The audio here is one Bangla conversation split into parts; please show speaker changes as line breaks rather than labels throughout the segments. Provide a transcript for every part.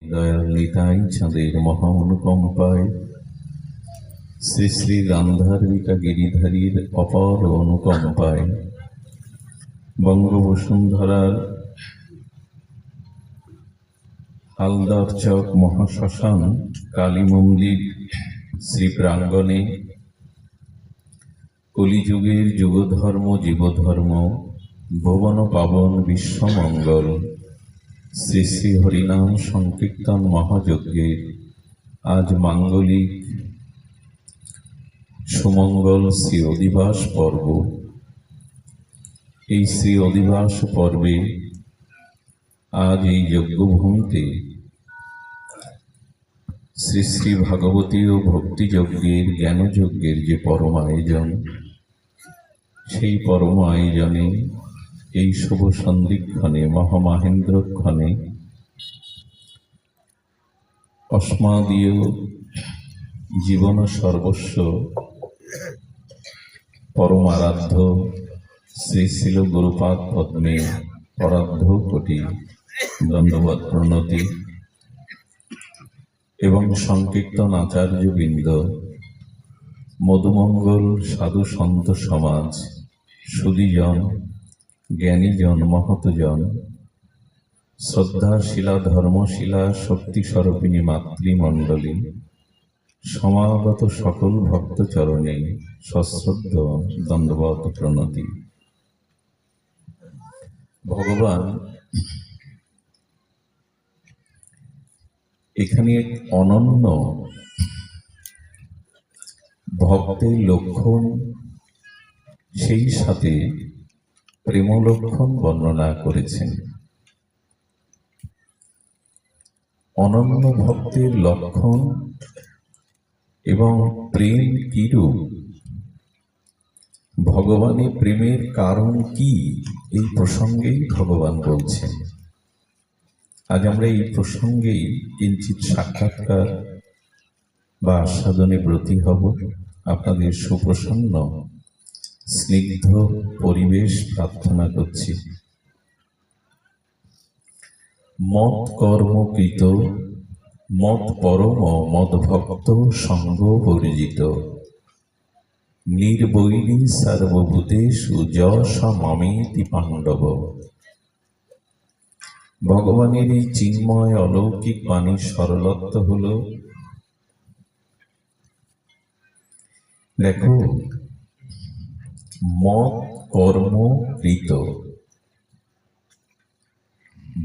দয়াল নিতাই চাঁদের মহা অনুকম্পায় শ্রী শ্রী গান্ধার্বিকা গিরিধারীর অপার অনুকম্পায় বঙ্গবসুন্ধরার হালদার চক মহাশ্মশান কালী মন্দির শ্রী প্রাঙ্গণে কলিযুগের যুগধর্ম জীবধর্ম ভুবন পাবন বিশ্বমঙ্গল শ্রী শ্রী হরিনাম সংকীর্তন মহাযজ্ঞের আজ মাঙ্গলিক সুমঙ্গল শ্রী অধিবাস পর্ব। এই শ্রী অধিবাস পর্বে আজ এই যজ্ঞভূমিতে শ্রী শ্রী ভাগবতী ও ভক্তিযজ্ঞের জ্ঞানযজ্ঞের যে পরম আয়োজন, সেই পরম আয়োজনে এই শুভ সন্ধিক্ষণে মহামহেন্দ্রক্ষণে অস্মাদীয় জীবন সর্বস্ব পরম আরাধ্য শ্রী শিল গুরুপাদ পদ্মে পরাধ্য কোটি দণ্ডবৎ প্রণতি এবং সংকীর্তন আচার্যবৃন্দ, মধুমঙ্গল সাধু সন্ত সমাজ, সুধীজন, জ্ঞানীজন, মহতজন, শ্রদ্ধাশীলা ধর্মশীলা শক্তি স্বরূপিণী মাতৃমণ্ডলী, সমাগত সকল ভক্তচরণে সশ্রদ্ধ দণ্ডবৎ প্রণতি। ভগবান এখানে এক অনন্য ভক্তের লক্ষণ, সেই সাথে প্রেম লক্ষণ বর্ণনা করেছেন। অনন্য ভক্তের লক্ষণ এবং প্রেম কিরূপ, ভগবানের প্রেমের কারণ কি, এই প্রসঙ্গেই ভগবান বলছেন। আজ আমরা এই প্রসঙ্গেই কিঞ্চিৎ সাক্ষাৎকার বা আস্বাদনে ব্রতী হব। আপনাদের সুপ্রসন্ন স্নিগ্ধ পরিবেশ প্রার্থনা করছি। মত কর্মকৃত মত পরম মদ ভক্ত সঙ্গ পরিজিত নির্বৈরী সর্বভূতেষু যশ মামেতি পাণ্ডব। ভগবানের এই চিন্ময় অলৌকিক বাণীর সরলত্ব হল, দেখো, মত কর্ম কৃত,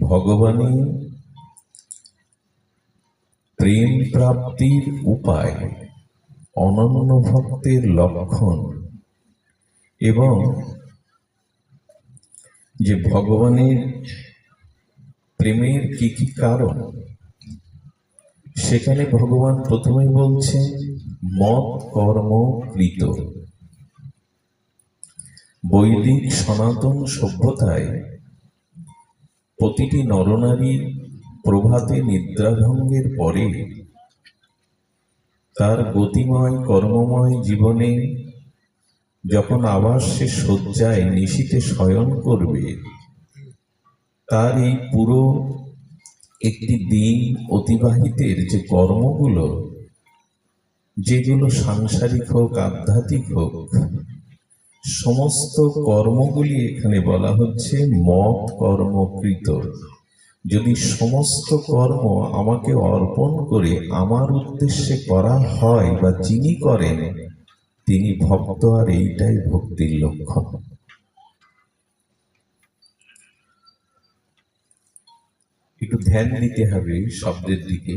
ভগবানের প্রেম প্রাপ্তির উপায়, অনন্য ভক্তের লক্ষণ, এবং যে ভগবানের প্রেমের কি কি কারণ, সেখানে ভগবান প্রথমে বলছেন মত কর্ম কৃত। বৈদিক সনাতন সভ্যতায় প্রতিটি নরনারী প্রভাতে নিদ্রাভঙ্গের পরে তার গতিময় কর্মময় জীবনে যখন আবার সে শয্যায় নিশীথে শয়ন করবে, তার এই পুরো একটি দিন অতিবাহিতের যে কর্মগুলো, যেগুলো সাংসারিক হোক আধ্যাত্মিক হোক, সমস্ত কর্মগুলি এখানে বলা হচ্ছে মত কর্মকৃত। যদি সমস্ত কর্ম আমাকে অর্পণ করে আমার উদ্দেশ্যে করা হয় বা যিনি করেন তিনি ভক্ত, আর এইটাই ভক্তির লক্ষণ। একটু ধ্যান দিতে হবে শব্দের দিকে।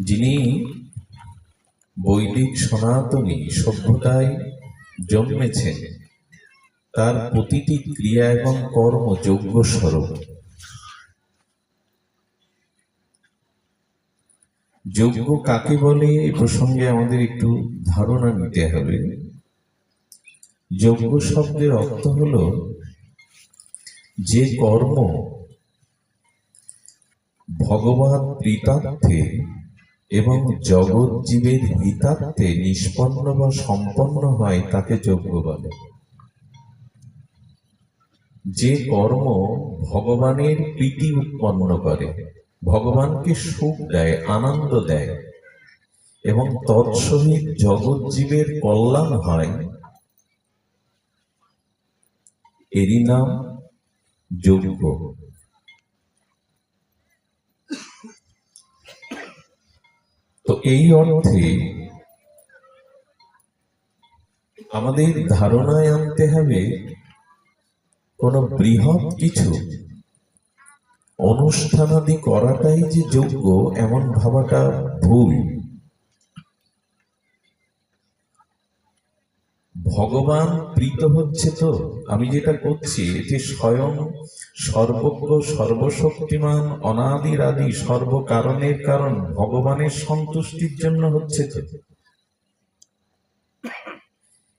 যিনি বৈদিক সনাতনী সভ্যতায় জন্মেছেন, তার প্রতিটি ক্রিয়া এবং কর্ম যজ্ঞ স্বরূপ। যজ্ঞ কাকে বলে এ প্রসঙ্গে আমাদের একটু ধারণা নিতে হবে। যজ্ঞ শব্দের অর্থ হল যে কর্ম ভগবান প্রীতার্থে এবং জগৎ জীবের হিতার্থে নিষ্পন্ন বা সম্পন্ন হয় তাকে যজ্ঞ বলে। যে কর্ম ভগবানের প্রীতি উৎপন্ন করে, ভগবানকে সুখ দেয়, আনন্দ দেয় এবং তৎসহিত জগৎ জীবের কল্যাণ হয়, এরই নাম যজ্ঞ। তো এই অর্থে আমাদের ধারণায় আনতে হবে কোন বৃহৎ কিছু অনুষ্ঠানাদি করাটাই যে যজ্ঞ, এমন ভাবাটা ভুল। ভগবান প্রীত হচ্ছে তো আমি যেটা করছি, এটি স্বয়ং সর্বজ্ঞ সর্বশক্তিমান অনাদির আদি সর্বকারণের কারণ ভগবানের সন্তুষ্টির জন্য হচ্ছে তো।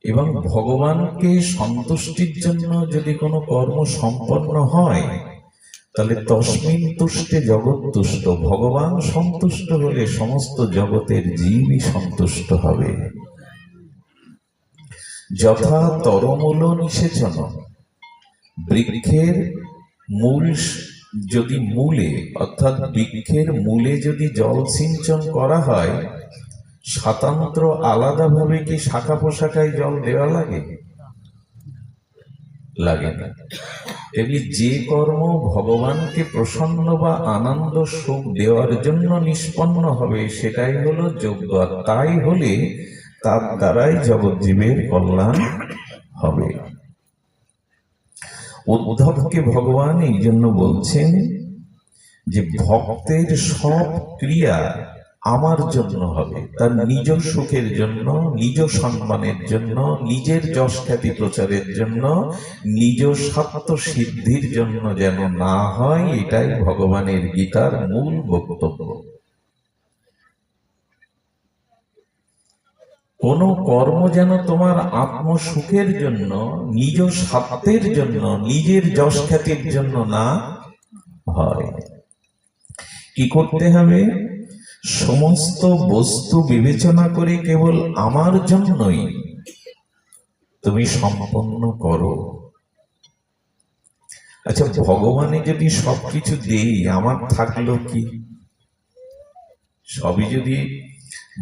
এবং ভগবানকে সন্তুষ্টির জন্য যদি কোনো কর্ম সম্পন্ন হয়, তাহলে তস্মিন তুষ্টে জগৎ তুষ্ট। ভগবান সন্তুষ্ট হলে সমস্ত জগতের জীবই সন্তুষ্ট হবে। যথা তরমূল নিষেচন, বৃক্ষের মূল যদি মূলে অর্থাৎ বৃক্ষের মূলে যদি জল সিঞ্চন করা হয়, স্বতন্ত্র আলাদাভাবে কি শাখা পোশাখায় জল দেওয়া লাগে? লাগে না। তেমনি যে কর্ম ভগবানকে প্রসন্ন বা আনন্দ সুখ দেওয়ার জন্য নিষ্পন্ন হবে, সেটাই হলো যজ্ঞ। তাই হলে তার দ্বারাই জগৎজীবের কল্যাণ হবে। উদ্ধবকে ভগবান এই জন্য বলছেন যে ভক্তের সব ক্রিয়া আমার জন্য হবে, তার নিজ সুখের জন্য, নিজ সম্মানের জন্য, নিজের যশ খ্যাতি প্রচারের জন্য, নিজ স্বার্থ সিদ্ধির জন্য যেন না হয়, এটাই ভগবানের গীতার মূল বক্তব্য। কোন কর্ম যেন তোমার আত্মসুখের জন্য, নিজ স্বার্থের জন্য, নিজের যশ খ্যাতির জন্য না হয়। কি করতে হবে? সমস্ত বস্তু বিবেচনা করে কেবল আমার জন্যই তুমি সম্পন্ন করো। আচ্ছা, ভগবানে যদি সবকিছু দেই, আমার থাকলো কি? সবই যদি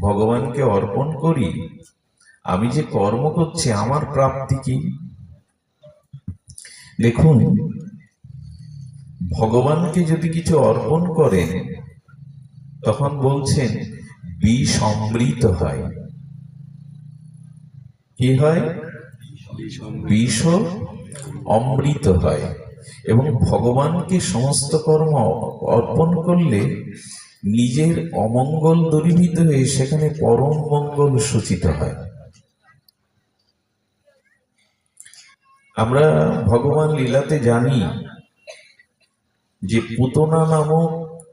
ভগবানকে অর্পণ করি, আমি যে কর্ম করছি আমার প্রাপ্তি কি? দেখুন, ভগবানকে যদি কিছু অর্পণ করেন, তখন বলছেন বিষ অমৃত হয়। কি হয়? বিষ অমৃত হয়। এবং ভগবানকে সমস্ত কর্ম অর্পণ করলে নিজের অমঙ্গল দূরীভূত হয়ে সেখানে পরম মঙ্গল সূচিত হয়। আমরা ভগবান লীলাতে জানি যে পুতনা নামক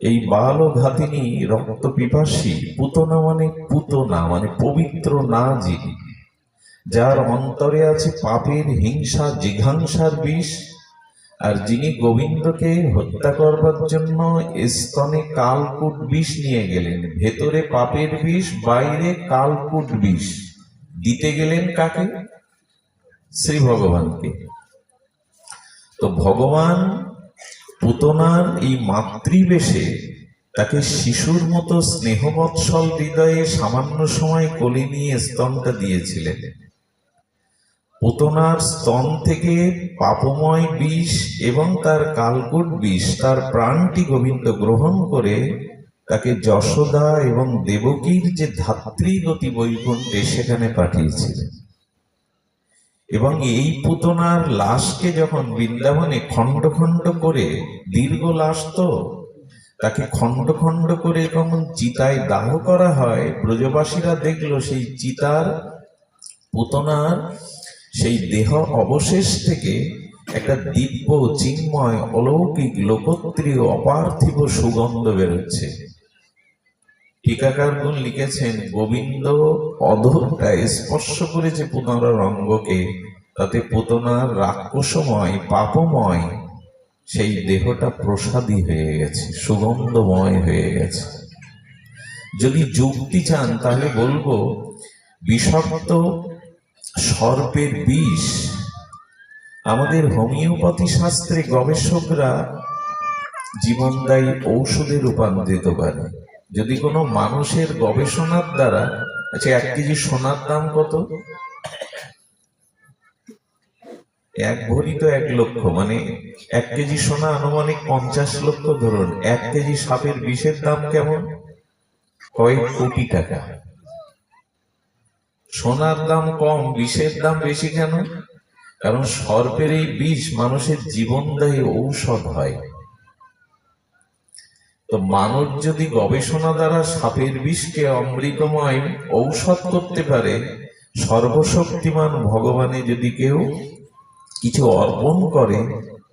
এই বাল ও ঘাতিনী রক্ত পিপাসী, পুতনা মানে পবিত্র না যিনি, যার অন্তরে আছে পাপের হিংসা জিঘাংসার বিষ, আর যিনি গোবিন্দকে হত্যা করবার জন্য স্তনে কালকূট বিষ নিয়ে গেলেন, ভেতরে পাপের বিষ, বাইরে কালকূট বিষ দিতে গেলেন কাকে? শ্রী ভগবানকে। তো ভগবান পুতনার এই মাতৃবেশে তাকে শিশুর মতো স্নেহবৎসল হৃদয়ে সামান্য সময় কোলে নিয়ে স্তনটা দিয়েছিলেন। পুতনার স্তন থেকে পাপময় বিষ এবং তার কালকূট বিষ, তার প্রাণটি গোবিন্দ গ্রহণ করে তাকে যশোদা এবং দেবকীর যে ধাত্রীগতি বৈকুণ্ঠে সেখানে পাঠিয়েছিলেন। এবং এই পুতনার লাশকে যখন বৃন্দাবনে খণ্ড খণ্ড করে, দীর্ঘ লাশ তো, তাকে খণ্ড খণ্ড করে যখন চিতায় দাহ করা হয়, ব্রজবাসীরা দেখলো সেই চিতার পুতনার সেই দেহ অবশেষ থেকে একটা দিব্য চিন্ময় অলৌকিক লোকোত্তরীয় অপার্থিব সুগন্ধ বেরোচ্ছে। টিকাকারগণ লিখেছেন, গোবিন্দ অধরটা স্পর্শ করেছে পুতনার অঙ্গকে, তাতে পুতনার রাক্ষসময় পাপময় সেই দেহটা প্রসাদী হয়ে গেছে, সুগন্ধময় হয়ে গেছে। যদি যুক্তি চান তাহলে বলবো, বিষাক্ত সর্পের বিষ আমাদের হোমিওপ্যাথি শাস্ত্রে গবেষকরা জীবনদায়ী ঔষধে রূপান্তরিত করে। যদি কোনো মানুষের গবেষণার দ্বারা, আচ্ছা 1 কেজি সোনার দাম কত? 1 ভরি তো 1 লক্ষ, মানে 1 কেজি সোনা আনুমানিক 50 লক্ষ ধরুন। 1 কেজি সাপের বিষের দাম কেমন? কয়েক কোটি টাকা। সোনার দাম কম, বিষের দাম বেশি কেন? কারণ সর্পের এই বিষ মানুষের জীবনদায়ী ঔষধ হয়। তো মানুষ যদি গবেষণা দ্বারা সাপের বিষকে অমৃতময় ঔষধ করতে পারে, সর্বশক্তিমান ভগবানে যদি কেউ কিছু অর্পণ করে,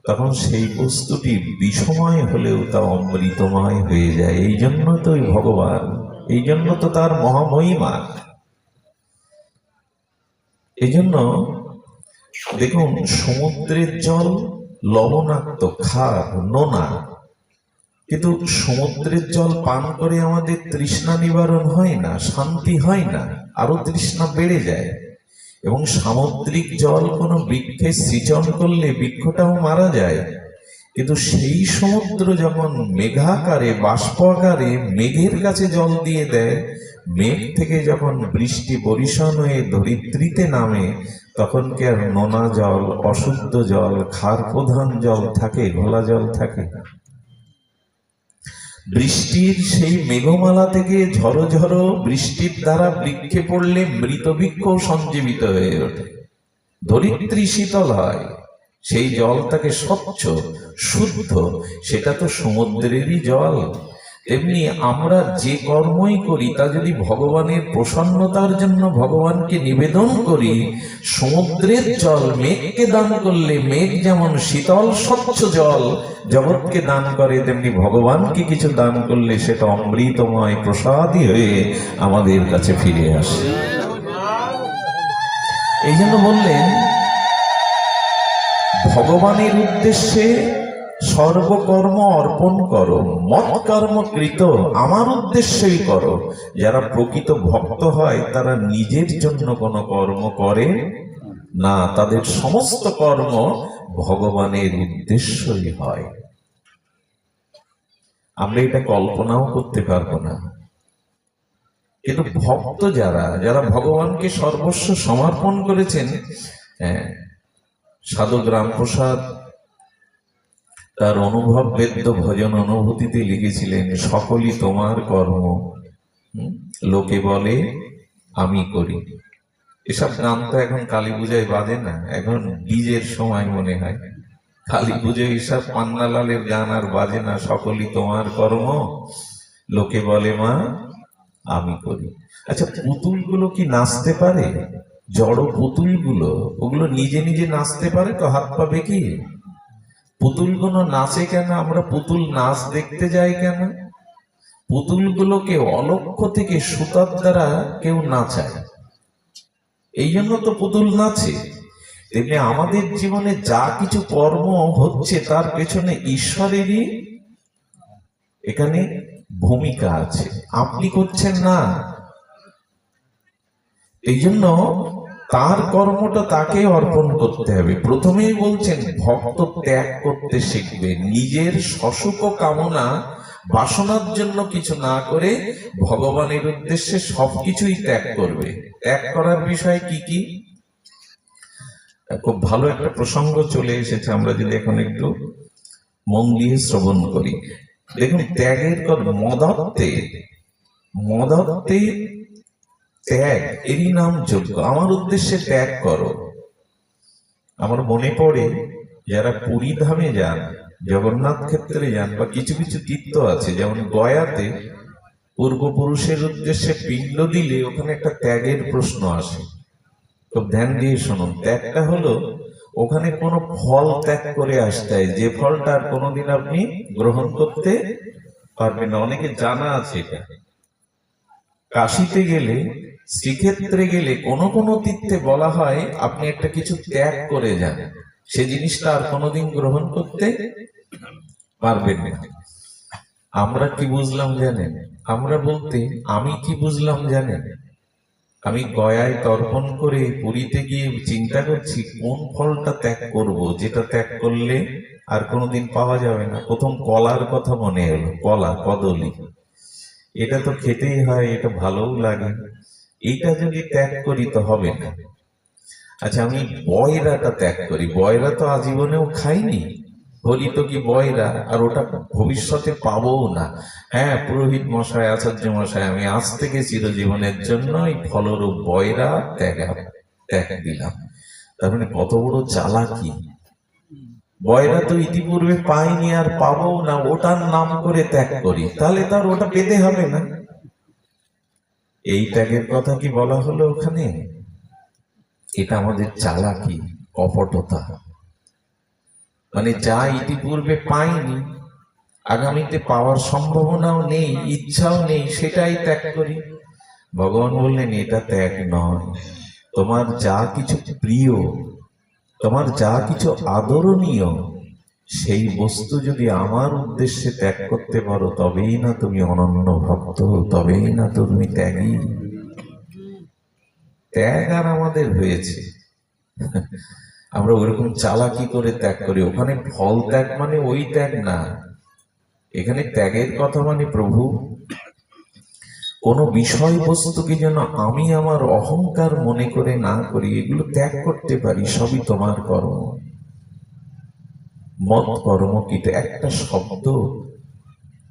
তখন সেই বস্তুটি বিষময় হলেও তা অমৃতময় হয়ে যায়। এই জন্য তো ভগবান, এই জন্য তো তার মহামহিমা। এই জন্য দেখুন, সমুদ্রের জল লবণাক্ত, খার, নোনা, কিন্তু সমুদ্রের জল পান করে আমাদের তৃষ্ণা নিবারণ হয় না, শান্তি হয় না, আরো তৃষ্ণা বেড়ে যায়। এবং সামুদ্রিক জল কোনো বৃক্ষে সিঁচন করলে বৃক্ষটাও মারা যায়। কিন্তু সেই সমুদ্র যখন মেঘাকারে, বাষ্প আকারে মেঘের কাছে জল দিয়ে দেয়, মেঘ থেকে যখন বৃষ্টি বরিশন হয়ে ধরিত্রীতে নামে, তখন কি আর নোনা জল, অশুদ্ধ জল, ক্ষার প্রধান জল থাকে? ঘোলা জল থাকে? বৃষ্টির সেই মেঘমালা থেকে ঝড়ো ঝড়ো বৃষ্টির দ্বারা বৃক্ষে পড়লে মৃত বৃক্ষ সঞ্জীবিত হয়ে ওঠে, ধরিত্রী শীতল হয়, সেই জল তাকে স্বচ্ছ, শুদ্ধ। সেটা তো সমুদ্রেরই জল। তেমনি আমরা যে কর্মই করি তা যদি ভগবানের প্রসন্নতার জন্য ভগবানকে নিবেদন করি, সমুদ্রের জল মেঘকে দান করলে মেঘ যেমন শীতল স্বচ্ছ জল জগৎকে দান করে, তেমনি ভগবানকে কিছু দান করলে সেটা অমৃতময় প্রসাদী হয়ে আমাদের কাছে ফিরে আসে। এই জন্য বললেন, ভগবানের উদ্দেশ্যে সর্বকর্ম অর্পণ করো, মৎ কর্ম কৃত, আমার উদ্দেশ্যেই করো। যারা প্রকৃত ভক্ত হয় তারা নিজের জন্য কোনো কর্ম করে না, তাদের সমস্ত কর্ম ভগবানের উদ্দেশ্যই হয়। আমরা এটা কল্পনাও করতে পারবো না। কিন্তু ভক্ত যারা, যারা ভগবানকে সর্বস্ব সমর্পণ করেছেন, সাধক রামপ্রসাদ তার অনুভব বেদ্য ভজন অনুভূতিতে লিখেছিলেন, সকলই তোমার কর্ম, লোকে বলে আমি করি। এসব গান তো এখন কালী পূজায় বাজে না, এখন ডিজের সময় মনে হয়। কালী পুজোয় এসব পান্নালালের গান আর বাজে না। সকলই তোমার কর্ম, লোকে বলে মা আমি করি। আচ্ছা, পুতুলগুলো কি নাচতে পারে? জড় পুতুলগুলো, ওগুলো নিজে নিজে নাচতে পারে তো? হাত পা বেঁকিয়ে পুতুলগুলো নাচে কেন? আমরা পুতুল নাচ দেখতে যাই কেন? পুতুলগুলোকে অলক্ষ্য থেকে সুতার দ্বারা কেউ নাচায়, এই জন্য তো পুতুল নাচে। তেমনি আমাদের জীবনে যা কিছু কর্ম হচ্ছে তার পেছনে ঈশ্বরেরই এখানে ভূমিকা আছে, আপনি করছেন না। এই জন্য তার কর্মটা তাকে অর্পণ করতে হবে। প্রথমেই বলছেন ভক্ত ত্যাগ করতে শিখবে, নিজের সসুখ কামনা বাসনার জন্য কিছু না করে ভগবানের উদ্দেশ্যে সবকিছুই ত্যাগ করবে। ত্যাগ করার বিষয় কি কি? খুব ভালো একটা প্রসঙ্গ চলে এসেছে, আমরা যদি এখন একটু মন দিয়ে শ্রবণ করি। দেখুন, ত্যাগের মদত্তে, মদত্তে ত্যাগ, এরই নাম যোগ্য। আমার উদ্দেশ্যে ত্যাগ করো। আমার মনে পড়ে, যারা পুরী ধামে যান, জগন্নাথ ক্ষেত্রে যান, বা কিছু কিছু তীর্থ আছে, যেমন গয়াতে পূর্বপুরুষের উদ্দেশ্যে পিণ্ড দিলে ওখানে একটা ত্যাগের প্রশ্ন আসে। খুব ধ্যান দিয়ে শুনুন। ত্যাগটা হলো ওখানে কোনো ফল ত্যাগ করে আসতে হয়, যে ফলটা আর কোনোদিন আপনি গ্রহণ করতে পারবেন না। অনেকে জানা আছে এটা। কাশিতে গেলে, শ্রীক্ষেত্রে গেলে, কোন কোন তীর্থে বলা হয় আপনি একটা কিছু ত্যাগ করে যান, সে জিনিসটা আর কোনোদিন গ্রহণ করতে পারবেন না। আমরা কি বুঝলাম জানেন? আমরা বলতে আমি কি বুঝলাম জানেন? আমি গয়ায় তর্পণ করে পুরীতে গিয়ে চিন্তা করছি কোন ফলটা ত্যাগ করব, যেটা ত্যাগ করলে আর কোনোদিন পাওয়া যাবে না। প্রথম কলার কথা মনে এলো, কলা, কদলী, এটা তো খেতেই হয়, এটা ভালোও লাগে, এইটা যদি ত্যাগ করি তো হবে না। আচ্ছা, আমি বয়রাটা ত্যাগ করি। বয়রা তো আজীবনেও খাইনি, হরিত কি বয়রা, আর ওটা ভবিষ্যতে পাবোও না। হ্যাঁ, পুরোহিত মশাই, আচার্য মশাই, আমি আজ থেকে চিরজীবনের জন্য এই ফলরূপ বয়রা ত্যাগ দিলাম। তার মানে কত বড় চালাকি! বয়রা তো ইতিপূর্বে পাইনি আর পাবো না, ওটার নাম করে ত্যাগ করি, তাহলে তার ওটা পেতে হবে না। এই ত্যাগের কথা কি বলা হলো ওখানে? এটা আমাদের চালাকি, কপটতা। মানে যা ইতিপূর্বে পাইনি, আগামীতে পাওয়ার সম্ভাবনাও নেই, ইচ্ছাও নেই, সেটাই ত্যাগ করি। ভগবান বললেন এটা ত্যাগ নয়। তোমার যা কিছু প্রিয়, তোমার যা কিছু আদরণীয়, সেই বস্তু যদি আমার উদ্দেশ্যে ত্যাগ করতে পারো, তবেই না তুমি অনন্য ভক্ত, তবেই না তুমি ত্যাগী। ত্যাগ আর আমাদের হয়েছে, আমরা ওরকম চালাকি করে ত্যাগ করি। ওখানে ফল ত্যাগ মানে ওই ত্যাগ না, এখানে ত্যাগের কথা মানে প্রভু কোনো বিষয়বস্তুকে যেন আমি আমার অহংকার মনে করে না করি, এগুলো ত্যাগ করতে পারি, সবই তোমার কর্ম। মত কর্ম কিন্তু একটা শব্দ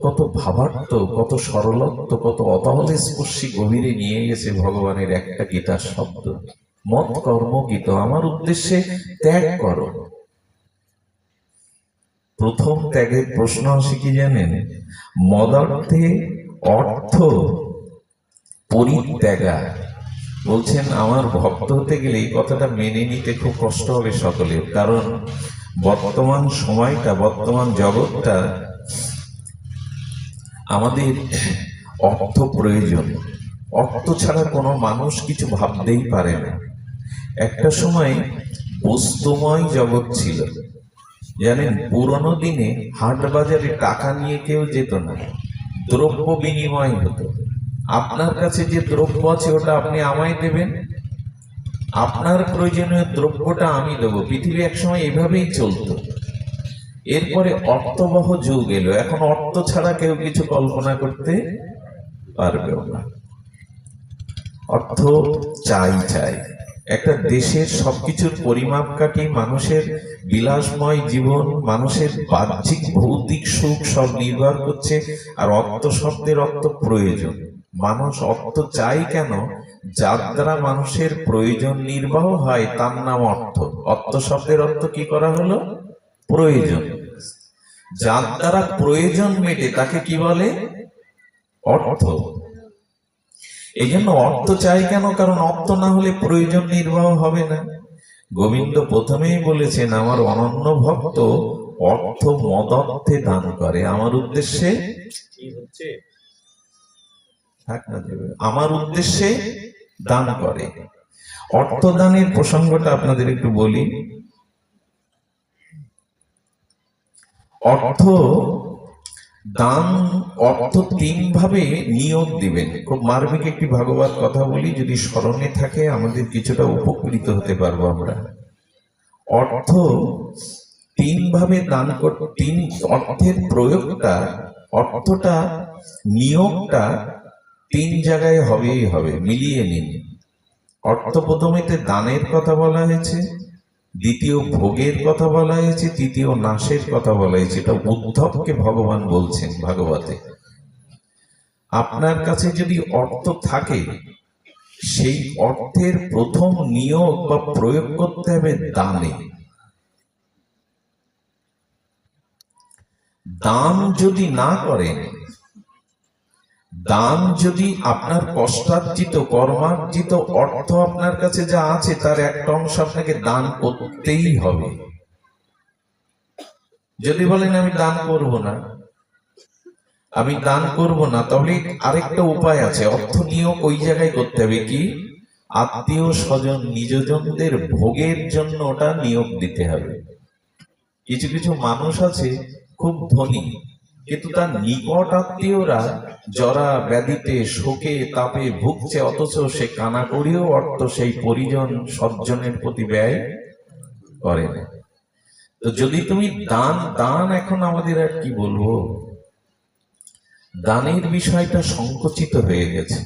কত ভাবার্থ, কত সরলত্ব, কত অতহলে স্পর্শী গভীরে নিয়ে গেছে ভগবানের একটা গীতার শব্দ। মত কর্ম গীত, আমার উদ্দেশ্যে ত্যাগ করো। প্রথম ত্যাগের প্রশ্ন আসে কি জানেন? মদার্থে অর্থ পরিত্যাগা। বলছেন আমার ভক্ত হতে গেলে এই কথাটা মেনে নিতে খুব কষ্ট হবে সকলের, কারণ বর্তমান সময়টা, বর্তমান জগৎটা আমাদের অর্থ প্রয়োজন। অর্থ ছাড়া কোনো মানুষ কিছু ভাবতেই পারে না। একটা সময় বস্তুময় জগৎ ছিল, জানেন, পুরনো দিনে হাট বাজারে টাকা নিয়ে কেউ যেত না, দ্রব্য বিনিময় হতো। আপনার কাছে যে দ্রব্য আছে ওটা আপনি আমায় দেবেন, আপনার প্রয়োজনীয় দ্রব্যটা আমি দেবো। পৃথিবী একসময় এভাবেই চলতো। এরপরে অর্থবহ যুগ এলো, এখন অর্থ ছাড়া কেউ কিছু কল্পনা করতে পারবেও না। অর্থ চাই চাই। একটা দেশের সবকিছুর পরিমাপকাঠি, মানুষের বিলাসময় জীবন, মানুষের বাহ্যিক ভৌতিক সুখ সব নির্ভর করছে আর অর্থ শব্দের অর্থ প্রয়োজন। মানুষ অর্থ চাই কেন? যার দ্বারা মানুষের প্রয়োজন নির্বাহ হয় তার নাম অর্থ। অর্থ শব্দের অর্থ কি করা হলো? প্রয়োজন। যার দ্বারা প্রয়োজন মেটে তাকে কি বলে? অর্থ। এই জন্য অর্থ চাই কেন? কারণ অর্থ না হলে প্রয়োজন নির্বাহ হবে না। গোবিন্দ প্রথমেই বলেছেন আমার অনন্য ভক্ত অর্থ মদর্থে দান করে, আমার উদ্দেশ্যে কি হচ্ছে আমার উদ্দেশ্যে দান করে। অর্থ দানের প্রসঙ্গটা আপনাদের একটু বলি। অর্থ দান, অর্থ তিন ভাবে নিয়োগ দিবেন। খুব মার্মিক একটি ভাগবত কথা বলি, যদি স্মরণে থাকে আমাদের কিছুটা উপকৃত হতে পারবো আমরা। অর্থ তিন ভাবে দান করতে, তিন অর্থের প্রয়োগটা, অর্থটা, নিয়োগটা তিন জায়গায় হবেই হবে, মিলিয়ে নিন। অর্থ প্রথমেতে দানের কথা বলা হয়েছে, দ্বিতীয় ভোগের কথা বলা হয়েছে, তৃতীয় নাশের কথা বলা হয়েছে। এটা উদ্ধবকে ভগবান বলছেন ভাগবতে। আপনার কাছে যদি অর্থ থাকে, সেই অর্থের প্রথম নিয়োগ বা প্রয়োগ করতে হবে দানে। দান যদি না করেন, দান যদি আপনার কষ্টার্জিত কর্মার্জিত অর্থ আপনার কাছে যা আছে তার একটা অংশ আপনাকে দান করতেই হবে। যদি বলেন আমি দান করব না, আমি দান করব না, তাহলে আরেকটা উপায় আছে। অর্থ নিয়োগ ওই জায়গায় করতে হবে কি? আত্মীয় স্বজন নিজজনদের ভোগের জন্য ওটা নিয়োগ দিতে হবে। কিছু কিছু মানুষ আছে খুব ধনী, কিন্তু তার নিকট আত্মীয়রা জরা ব্যাধিতে শোকে তাপে ভুগছে, অথচ সে কানা করিও অর্থ সেই পরিজন সজ্জনের প্রতি ব্যয় করে না। তো যদি তুমি দান দান এখন আমাদের আর কি বলবো, দানের বিষয়টা সংকুচিত হয়ে গেছে।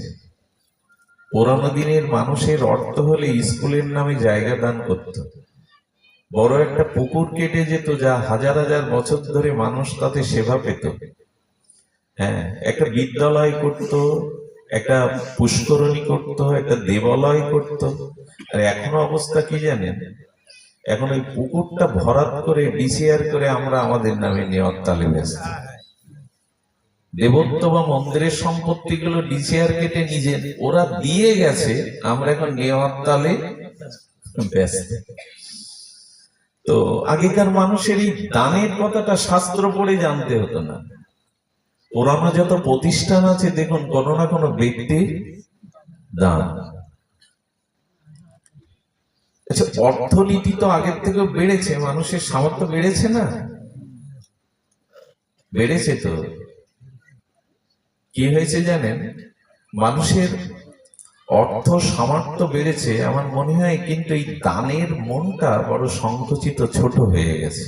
পুরানো দিনের মানুষের অর্থ হলে স্কুলের নামে জায়গা দান করত, বড় একটা পুকুর কেটে যেত, যা হাজার হাজার বছর ধরে মানুষ তাতে সেবা পেত। হ্যাঁ, একটা বিদ্যালয় করত, একটা পুষ্করণী করত, একটা দেবালয় করত। আর এখন অবস্থা কি জানেন? এখন ওই পুকুরটা ভরাট করে ডিসিআর করে আমরা আমাদের নামে নেওয়ার তালে ব্যস্ত। দেবত্ব বা মন্দিরের সম্পত্তি গুলো ডিসিআর কেটে নিজে ওরা দিয়ে গেছে, আমরা এখন নেওয়ার তালে ব্যস্ত। তো আগেকার মানুষের এই দানের কথাটা শাস্ত্র পড়ে জানতে হতো না। পুরানো যত প্রতিষ্ঠান আছে দেখুন, কোনো না কোনো ব্যক্তির দান। আচ্ছা, অর্থনীতি তো আগের থেকেও বেড়েছে, মানুষের সামর্থ্য বেড়েছে না? বেড়েছে তো। কি হয়েছে জানেন? মানুষের অর্থ সামর্থ্য বেড়েছে আমার মনে হয়, কিন্তু এই দানের মনটা বড় সংকুচিত, ছোট হয়ে গেছে,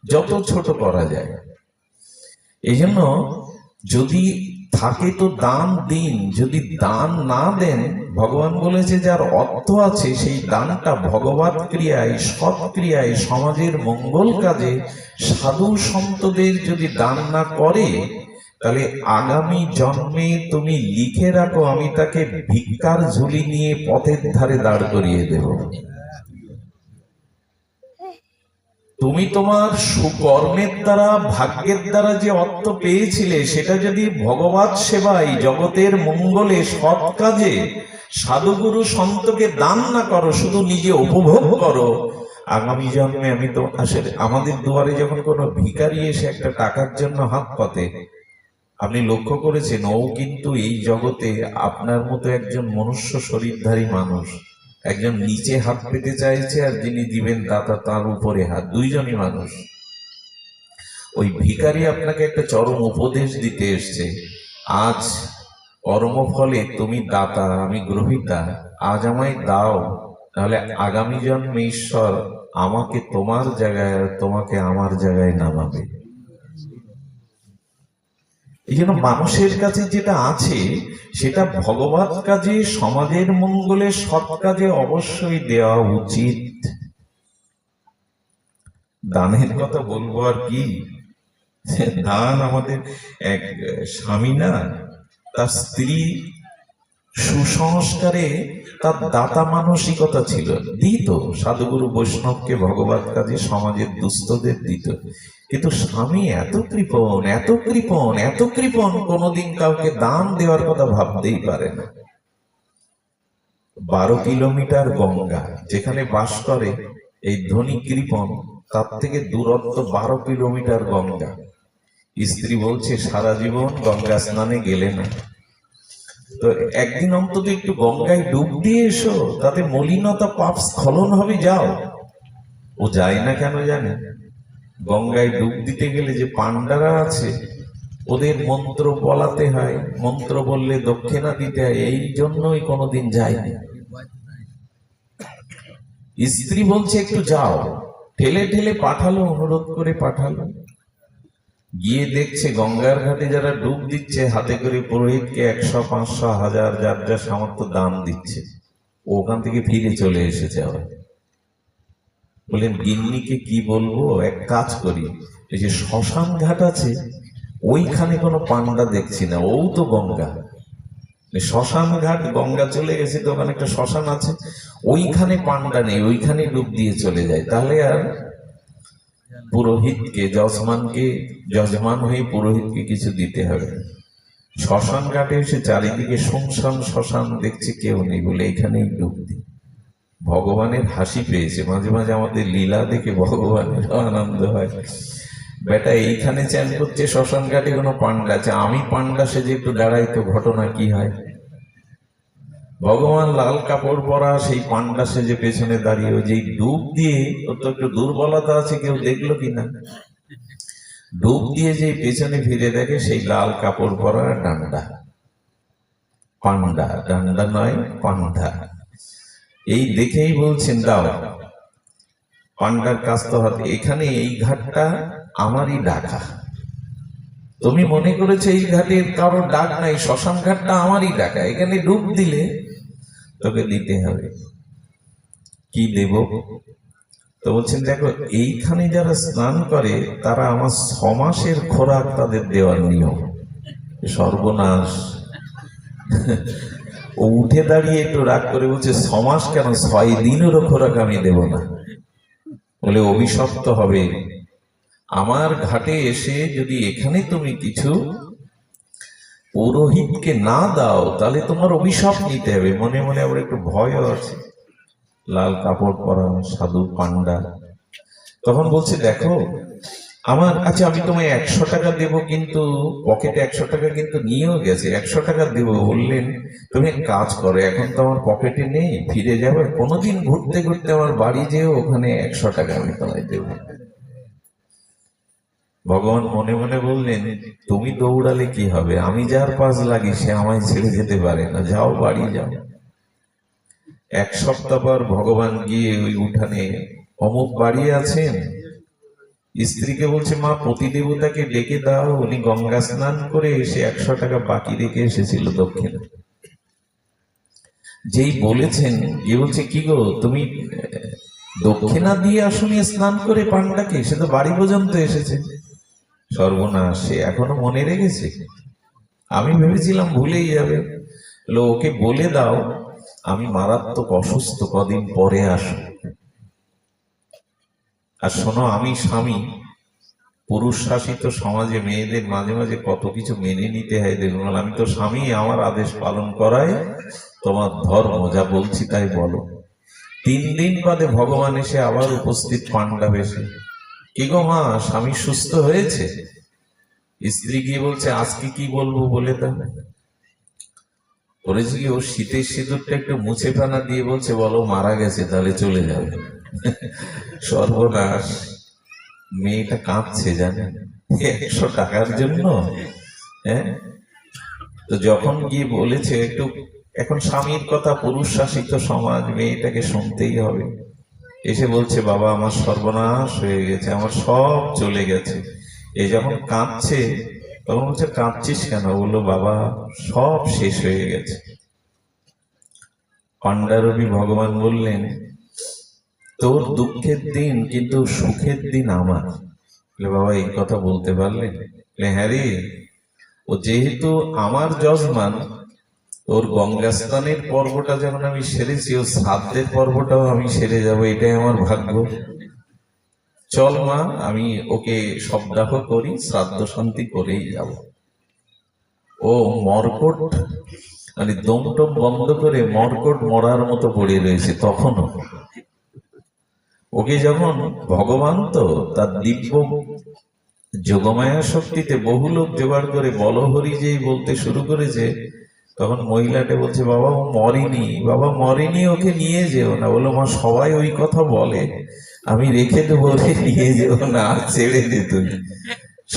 যত ছোট করা যায়। এই জন্য যদি থাকে তো দান দিন, যদি দান না দেন, ভগবান বলেছে যার অর্থ আছে সেই দানটা ভগবত ক্রিয়ায়, সৎ ক্রিয়ায়, সমাজের মঙ্গল কাজে, সাধু সন্তদের যদি দান না করে, তাহলে আগামী জন্মে তুমি লিখে রাখো, আমি তাকে ভিক্ষার ঝুলি নিয়ে পথের ধারে দাঁড় করিয়ে দেব। তুমি তোমার সুকর্মের দ্বারা, ভাগ্যের দ্বারা যে অর্থ পেয়েছিলে, সেটা যদি ভগবত সেবায়, জগতের মঙ্গলে, সৎ কাজে, সাধুগুরু সন্তকে দান না করো, শুধু নিজে উপভোগ করো, আগামী জন্মে আমি তো আসলে আমাদের দুয়ারে যখন কোনো ভিখারি এসে একটা টাকার জন্য হাত পাতে, আপনি লক্ষ্য করেছেন ও কিন্তু এই জগতে আপনার মতো একজন মনুষ্য শরীরধারী মানুষ, একজন নিচে হাত পেতে চাইছে, আর যিনি দিবেন দাতা তার উপরে হাত, দুইজনই মানুষ। ওই ভিখারি আপনাকে একটা চরম উপদেশ দিতে এসছে, আজ কর্মফলে তুমি দাতা, আমি গ্রহীতা, আজ আমায় দাও, তাহলে আগামী জন্মে ঈশ্বর আমাকে তোমার জায়গায় আর তোমাকে আমার জায়গায় নামাবে। এই জন্য মানুষের কাছে যেটা আছে সেটা ভগবত কাজে, সমাজের মঙ্গলে, সৎ কাজে অবশ্যই দেওয়া উচিত। দানের কথা বলবো আর কি। দান আমাদের এক স্বামী না, তার স্ত্রী সুসংস্কারে তার দাতা মানসিকতা ছিল, দিত সাধুগুরু বৈষ্ণবকে ভগবত কাজে, সমাজের দুস্থদের দিত। কিন্তু স্বামী এত কৃপণ, এত কৃপণ, এত কৃপণ, কোনোদিন কাউকে দান দেওয়ার কথা ভাবতেই পারে না। 12 কিলোমিটার গঙ্গা যেখানে বাস করে এই ধনী কৃপণ, তার থেকে দূরত্ব 12 কিলোমিটার গঙ্গা। স্ত্রী বলছে সারা জীবন গঙ্গা স্নানে গেলে না, তো একদিন অন্তত একটু গঙ্গায় ডুব দিয়ে এসো, তাতে মলিনতা পাপ স্খলন হবে, যাও। ও যায় না কেন জানে? গঙ্গায় ডুব দিতে গেলে যে পান্ডারা আছে, ওদের মন্ত্র বলাতে হয়, মন্ত্র বললে দক্ষিণা দিতে হয়, এই জন্যই কোনোদিন যায়নি। স্ত্রী বলছে একটু যাও, ঠেলে ঠেলে পাঠালো, অনুরোধ করে পাঠালো। গিয়ে দেখছে গঙ্গার ঘাটে যারা ডুব দিচ্ছে, হাতে করে পুরোহিতকে 100, 500, 1000 যার যা সামর্থ্য দান দিচ্ছে। ওখান থেকে ফিরে চলে এসেছে। আবার বললেন গিন্নিকে কি বলবো, এক কাজ করি, এই যে শ্মশান ঘাট আছে ওইখানে কোনো পান্ডা দেখছি না, ও তো গঙ্গা, শ্মশান ঘাট, গঙ্গা চলে গেছে তো ওখানে একটা শ্মশান আছে, ওইখানে পান্ডা নেই, ওইখানে ডুব দিয়ে চলে যায়। তাহলে আর পুরোহিতকে, যজমান হয়ে পুরোহিতকে কিছু দিতে হবে। শ্মশান ঘাটে এসে চারিদিকে শুনশান শ্মশান, দেখছে কেউ নেই, বলে এখানেই ডুব দিই। ভগবানের হাসি পেয়েছে, মাঝে মাঝে আমাদের লীলা দেখে ভগবানের আনন্দ হয়। বেটা এইখানে চ্যান করছে শ্মশান ঘাটে কোনো পান্ডা আছে, আমি পান্ডা সেজে একটু দাঁড়াই তো ঘটনা কি হয়। ভগবান লাল কাপড় পরা সেই পান্ডা সেজে পেছনে দাঁড়িয়ে, ওই যে ডুব দিয়ে, ওর তো একটু দুর্বলতা আছে, কেউ দেখলো কিনা। ডুব দিয়ে যে পেছনে ফিরে দেখে সেই লাল কাপড় পরা ডান্ডা, পান্ডা, ডান্ডা নয় পান্ডা। এই দেখেই বলছেন দাও পান্ডার কাস্ত হাত, এখানে এই ঘাটটা আমারই ডাকা। তুমি মনে করেছো এই ঘাটের কারোর ডাক নাই, শ্মশান ঘাটটা আমারই ডাকা, এখানে ডুব দিলে তোকে দিতে হবে। কি দেব? তো বলছেন দেখো এইখানে যারা স্নান করে তারা আমার 6 মাসের খোরাক তাদের দেওয়ার নিয়ম। সর্বনাশ! ও উঠে দাঁড়িয়ে একটু রাগ করে বলছে 6 মাস কেন, 6 দিনেরও খোরাক আমি দেব না। বলে অভিশপ্ত হবে। আমার ঘাটে এসে যদি এখানে তুমি কিছু পুরোহিতকে না দাও তাহলে তোমার অভিশাপ নিতে হবে। মনে মনে আবার একটু ভয়ও আছে। লাল কাপড় পরা সাধু পান্ডা তখন বলছে দেখো আমার, আচ্ছা আমি তোমায় 100 টাকা দেবো, কিন্তু পকেটে 100 টাকা কিন্তু নিয়েও গেছে, 100 টাকা দেবো। বললেন তুমি এক কাজ করো, এখন তো আমার পকেটে নেই, ফিরে যাবে, কোনোদিন ঘুরতে ঘুরতে আমার বাড়ি যেও, ওখানে 100 টাকা আমি তোমায় দেবো। ভগবান মনে মনে বললেন তুমি দৌড়ালে কি হবে, আমি যার পাশ লাগি সে আমায় ছেড়ে যেতে পারে না, যাও বাড়ি যাও। 1 সপ্তাহ পর ভগবান গিয়ে ওই উঠানে অমুক বাড়ি আছেন, স্ত্রীকে বলছে মা পতিদেবতাকে ডেকে দাও, উনি গঙ্গা স্নান করে এসে 100 টাকা বাকি রেখে এসেছিল দক্ষিণে। যেই বলেছেন গিয়ে বলছে কি গো তুমি দক্ষিণা দিয়ে আসুনি স্নান করে পান্ডাকে, সে তো বাড়ি পর্যন্ত এসেছে। সর্বনাশ, সে এখনো মনে রেখেছে, আমি ভেবেছিলাম ভুলেই যাবে। ওকে বলে দাও আমি মারাত্মক অসুস্থ, কদিন পরে আসো। আর শোনো আমি স্বামী, পুরুষ শাসিত সমাজে মেয়েদের মাঝে মাঝে কত কিছু মেনে নিতে হয় দেখুন। আমি তো স্বামী, আমার আদেশ পালন করাই তোমার ধর্ম, যা বলছি তাই বলো। 3 দিন বাদে ভগবান এসে আবার উপস্থিত পান্ডা বেশে। কি গো মা, স্বামী সুস্থ হয়েছে? স্ত্রী গিয়ে বলছে আজকে কি বলবো বলে দাও। করেছে কি, ও শীতের সিঁদুরটা একটু মুছে ফেনা দিয়ে বলছে বলো মারা গেছে, তাহলে চলে যাবে। সর্বনাশ, মেয়েটা কাঁদছে জানেন 100 টাকার জন্য। হ্যাঁ, তো যখন গিয়ে বলেছে একটু, এখন স্বামীর কথা, পুরুষ শাসিত সমাজ, মেয়েটাকে শুনতেই হবে। এসে বলছে বাবা আমার সর্বনাশ হয়ে গেছে, আমার সব চলে গেছে। এই যখন কাঁদছে তখন বলছে কাঁদছিস কেন? বললো বাবা সব শেষ হয়ে গেছে। পান্ডারবি ভগবান বললেন তোর দুঃখের দিন কিন্তু সুখের দিন আমার। বাবা এই কথা বলতে পারলেন? হ্যাঁ রে, ও যেহেতু আমার যজমান, ওর গঙ্গা স্নানের পর্বটা যখন আমি সেরেছি, ও শ্রাদ্ধের পর্বটাও আমি সেরে যাব, এটাই আমার ভাগ্য। চল মা, আমি ওকে সপ্তাহ করি, শ্রাদ্ধ শান্তি করেই যাব। ও মর্কট মানে দমটম বন্ধ করে মর্কট মরার মতো পড়ে রয়েছে তখনও। ওকে যখন ভগবান তো তার দিব্য যোগমায়া শক্তিতে বহু লোক জোগাড় করে বলহরি যেই বলতে শুরু করেছে, তখন মহিলাটা বলছে বাবা ও মরেনি, বাবা মরেনি, ওকে নিয়ে যেও না। বলো মা সবাই ওই কথা বলে, আমি রেখে দেবো, ওকে নিয়ে যেও না, ছেড়ে দে তুই,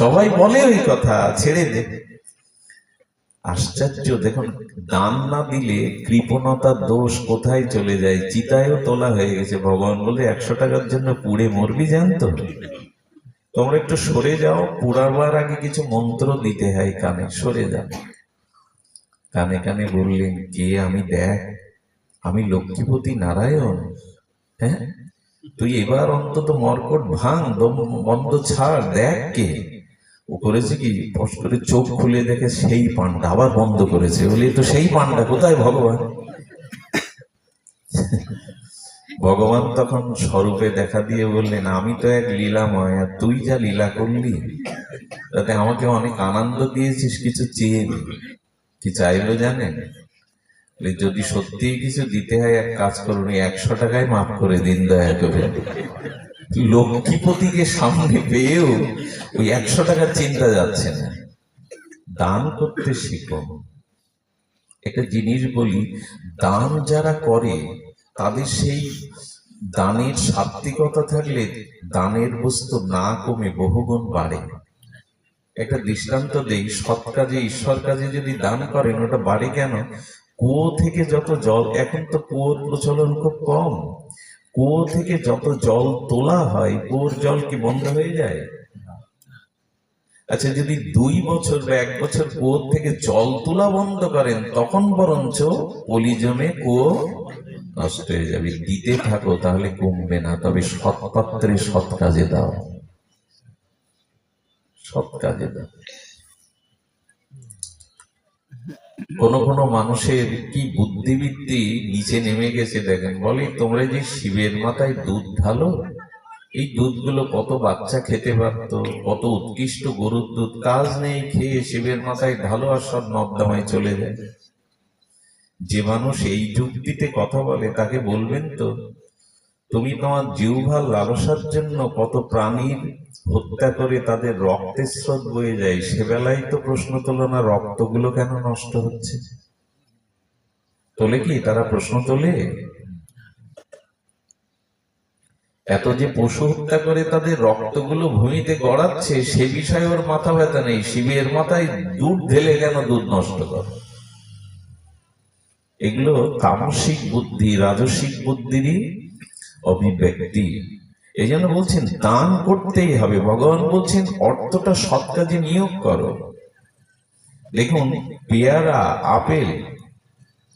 সবাই বলে ওই কথা, ছেড়ে দে। আশ্চর্য দেখুন, দান না দিলে কৃপণতার দোষ কোথায় চলে যায়, চিতায়ও তোলা হয়ে গেছে। ভগবান বলে 100 টাকার জন্য পুড়ে মরবি জানতো? তোমরা একটু সরে যাও, পুরাবার আগে কিছু মন্ত্র দিতে হয় কানে, সরে যাও। কানে কানে বললেন কে আমি, দেখ আমি লক্ষ্মীপতি নারায়ণ। হ্যাঁ, তুই এবার অন্তত মর্কট ভাঙ, দম বন্ধ ছাড়, দেখ কে। ও করেছে কি, ফস করে চোখ খুলে দেখে সেই পান্ডা, আবার বন্ধ করেছে। বলি তো সেই পান্ডা কোথায় ভগবান? ভগবান তখন স্বরূপে দেখা দিয়ে বললেন আমি তো এক লীলাময়, আর তুই যা লীলা করলি তাতে আমাকে অনেক আনন্দ দিয়েছিস, কিছু চেয়ে নি। কি চাইলো জানেন? যদি সত্যি কিছু দিতে হয় এক কাজ করুন, 100 টাকায় মাফ করে দিন দয়া করে। লক্ষ্মীপতিকে সামনে পেয়েও ওই 100 টাকার চিন্তা যাচ্ছে না। দান করতে শিখো। একটা জিনিস বলি, দান যারা করে তাদের সেই দানের সাত্বিকতা থাকলে দানের বস্তু না কমে বহুগুণ বাড়ে। একটা দৃষ্টান্ত দেই, সৎ কাজে ঈশ্বর কাজে যদি দান করেন ওটা বাড়ে কেন? কুয়ো থেকে যত জল, এখন তো কুয়োর প্রচলন খুব কম, কুয়ো থেকে যত জল তোলা হয় কুয়োর জল কি বন্ধ হয়ে যায়? আচ্ছা, যদি 2 বছর বা 1 বছর কুয়োর থেকে জল তোলা বন্ধ করেন তখন বরঞ্চ পলি জমে কুয়ো নষ্ট হয়ে যাবে। দিতে থাকো, তাহলে কমবে না, তবে সৎ পাত্রে সৎ কাজে দাও, সৎ কাজে দাও। কোন কোন মানুষের কি বুদ্ধিবৃত্তি নিচে নেমে গেছে দেখেন, বলে তোমরা যে শিবের মাথায় দুধ ঢালো, এই দুধগুলো কত বাচ্চা খেতে পারত, কত উৎকৃষ্ট গরুর দুধ, কাজ নেই, খেয়ে শিবের মাথায় ঢালো আর সব নর্দমায় চলে যায়। যে মানুষ এই যুক্তিতে কথা বলে তাকে বলবেন তো, তুমি তোমার জিহ্বার লালসার জন্য কত প্রাণীর হত্যা করে তাদের রক্তের স্রোত বয়ে যায়, সেবেলায় তো প্রশ্ন তোলো না রক্তগুলো কেন নষ্ট হচ্ছে? তোলে কি? তারা প্রশ্ন তোলে? এত যে পশু হত্যা করে তাদের রক্তগুলো ভূমিতে গড়াচ্ছে সে বিষয়ে ওর মাথা ব্যথা নেই, শিবের মাথায় দুধ ঢেলে কেন দুধ নষ্ট করে? এগুলো তামসিক বুদ্ধি, রাজসিক বুদ্ধিরই অভিব্যক্তি। এই জন্য বলছেন দান করতেই হবে। ভগবান বলছেন অর্থটা সৎ কাজে নিয়োগ করো। দেখুন, পেয়ারা, আপেল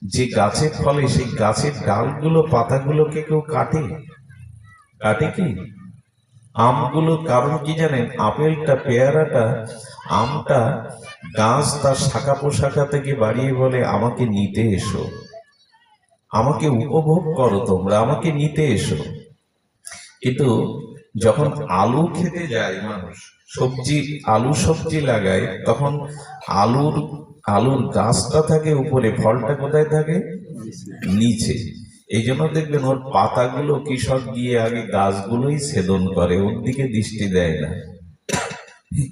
যে গাছে ফলে সেই গাছের ডালগুলো, পাতাগুলোকে কেউ কাটে? কাটে কি? আমগুলো, কারণ কি জানেন? আপেলটা, পেয়ারাটা, আমটা গাছ তার শাখা পোশাখা থেকে বাড়িয়ে বলে আমাকে নিতে এসো, আমাকে উপভোগ করো, তোমরা আমাকে নিতে এসো। কিন্তু যখন আলু খেতে যায় মানুষ, সবজি, আলু সবজি লাগায়, তখন আলুর গাছটা থাকে উপরে, ফলটা কোথায় থাকে? নিচে। এই জন্য দেখবেন ওর পাতাগুলো কৃষক গিয়ে আগে গাছগুলোই ছেদন করে, ওর দিকে দৃষ্টি দেয় না।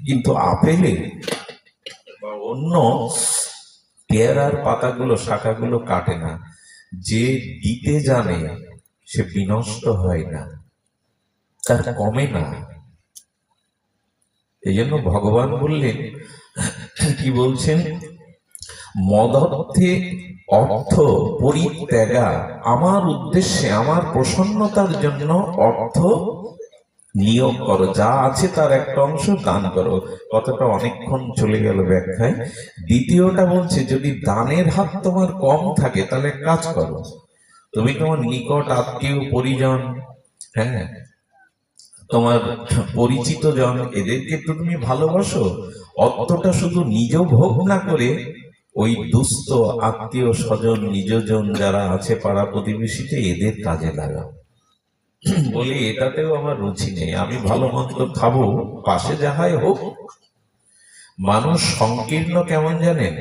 কিন্তু আপেলে বা অন্য পেয়ারার পাতাগুলো, শাখাগুলো কাটে না। যে দিতে জানে সে বিনষ্ট হয় না, তার কমে না। এই জন্য ভগবান বললেন, কি বলছেন? মদর্থে অর্থ পরিত্যাগা, আমার উদ্দেশ্যে, আমার প্রসন্নতার জন্য অর্থ নিয়োগ করো, যা আছে তার একটা অংশ দান করো। কথাটা অনেকক্ষণ চলে গেল ব্যাখ্যায়। দ্বিতীয়টা বলছে যদি দানের হাত তোমার কম থাকে তাহলে কাজ করো। তুমি তোমার নিকট আত্মীয় পরিজন, হ্যাঁ, তোমার পরিচিত জন, এদেরকে তো তুমি ভালোবাসো, অর্থটা শুধু নিজ ভোগ না করে ওই দুস্থ আত্মীয় স্বজন, নিজজন যারা আছে পাড়া প্রতিবেশীতে, এদের কাজে লাগাও। বলি এটাতেও আমার রুচি নেই, আমি ভালো মন্দ খাবো, পাশে যাহাই হোক। মানুষ সংকীর্ণ কেমন জানেন?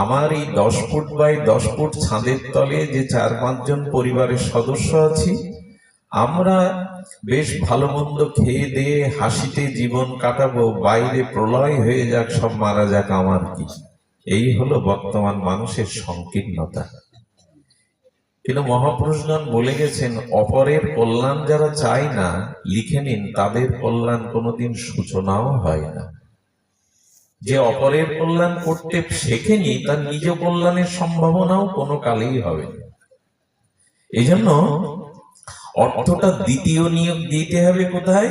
আমার এই 10 ফুট বাই 10 ফুট ছাদের তলে যে 4-5 জন পরিবারের সদস্য আছি, আমরা বেশ ভালো মন্দ খেয়ে দিয়ে হাসিতে জীবন কাটাবো, বাইরে প্রলয় হয়ে যাক, সব মারা যাক, আমার কি? এই হলো বর্তমান মানুষের সংকীর্ণতা। কিন্তু মহাপুরুষগণ বলে গেছেন, অপরের কল্যাণ যারা চায় না, লিখে নিন, তাদের কল্যাণ কোনোদিন সূচনাও হয় না। যে অপরের কল্যাণ করতে শেখেনি তার নিজ কল্যাণের সম্ভাবনাও কোনো কালেই হবে না। এই জন্য অর্থটা দ্বিতীয় নিয়োগ দিতে হবে কোথায়?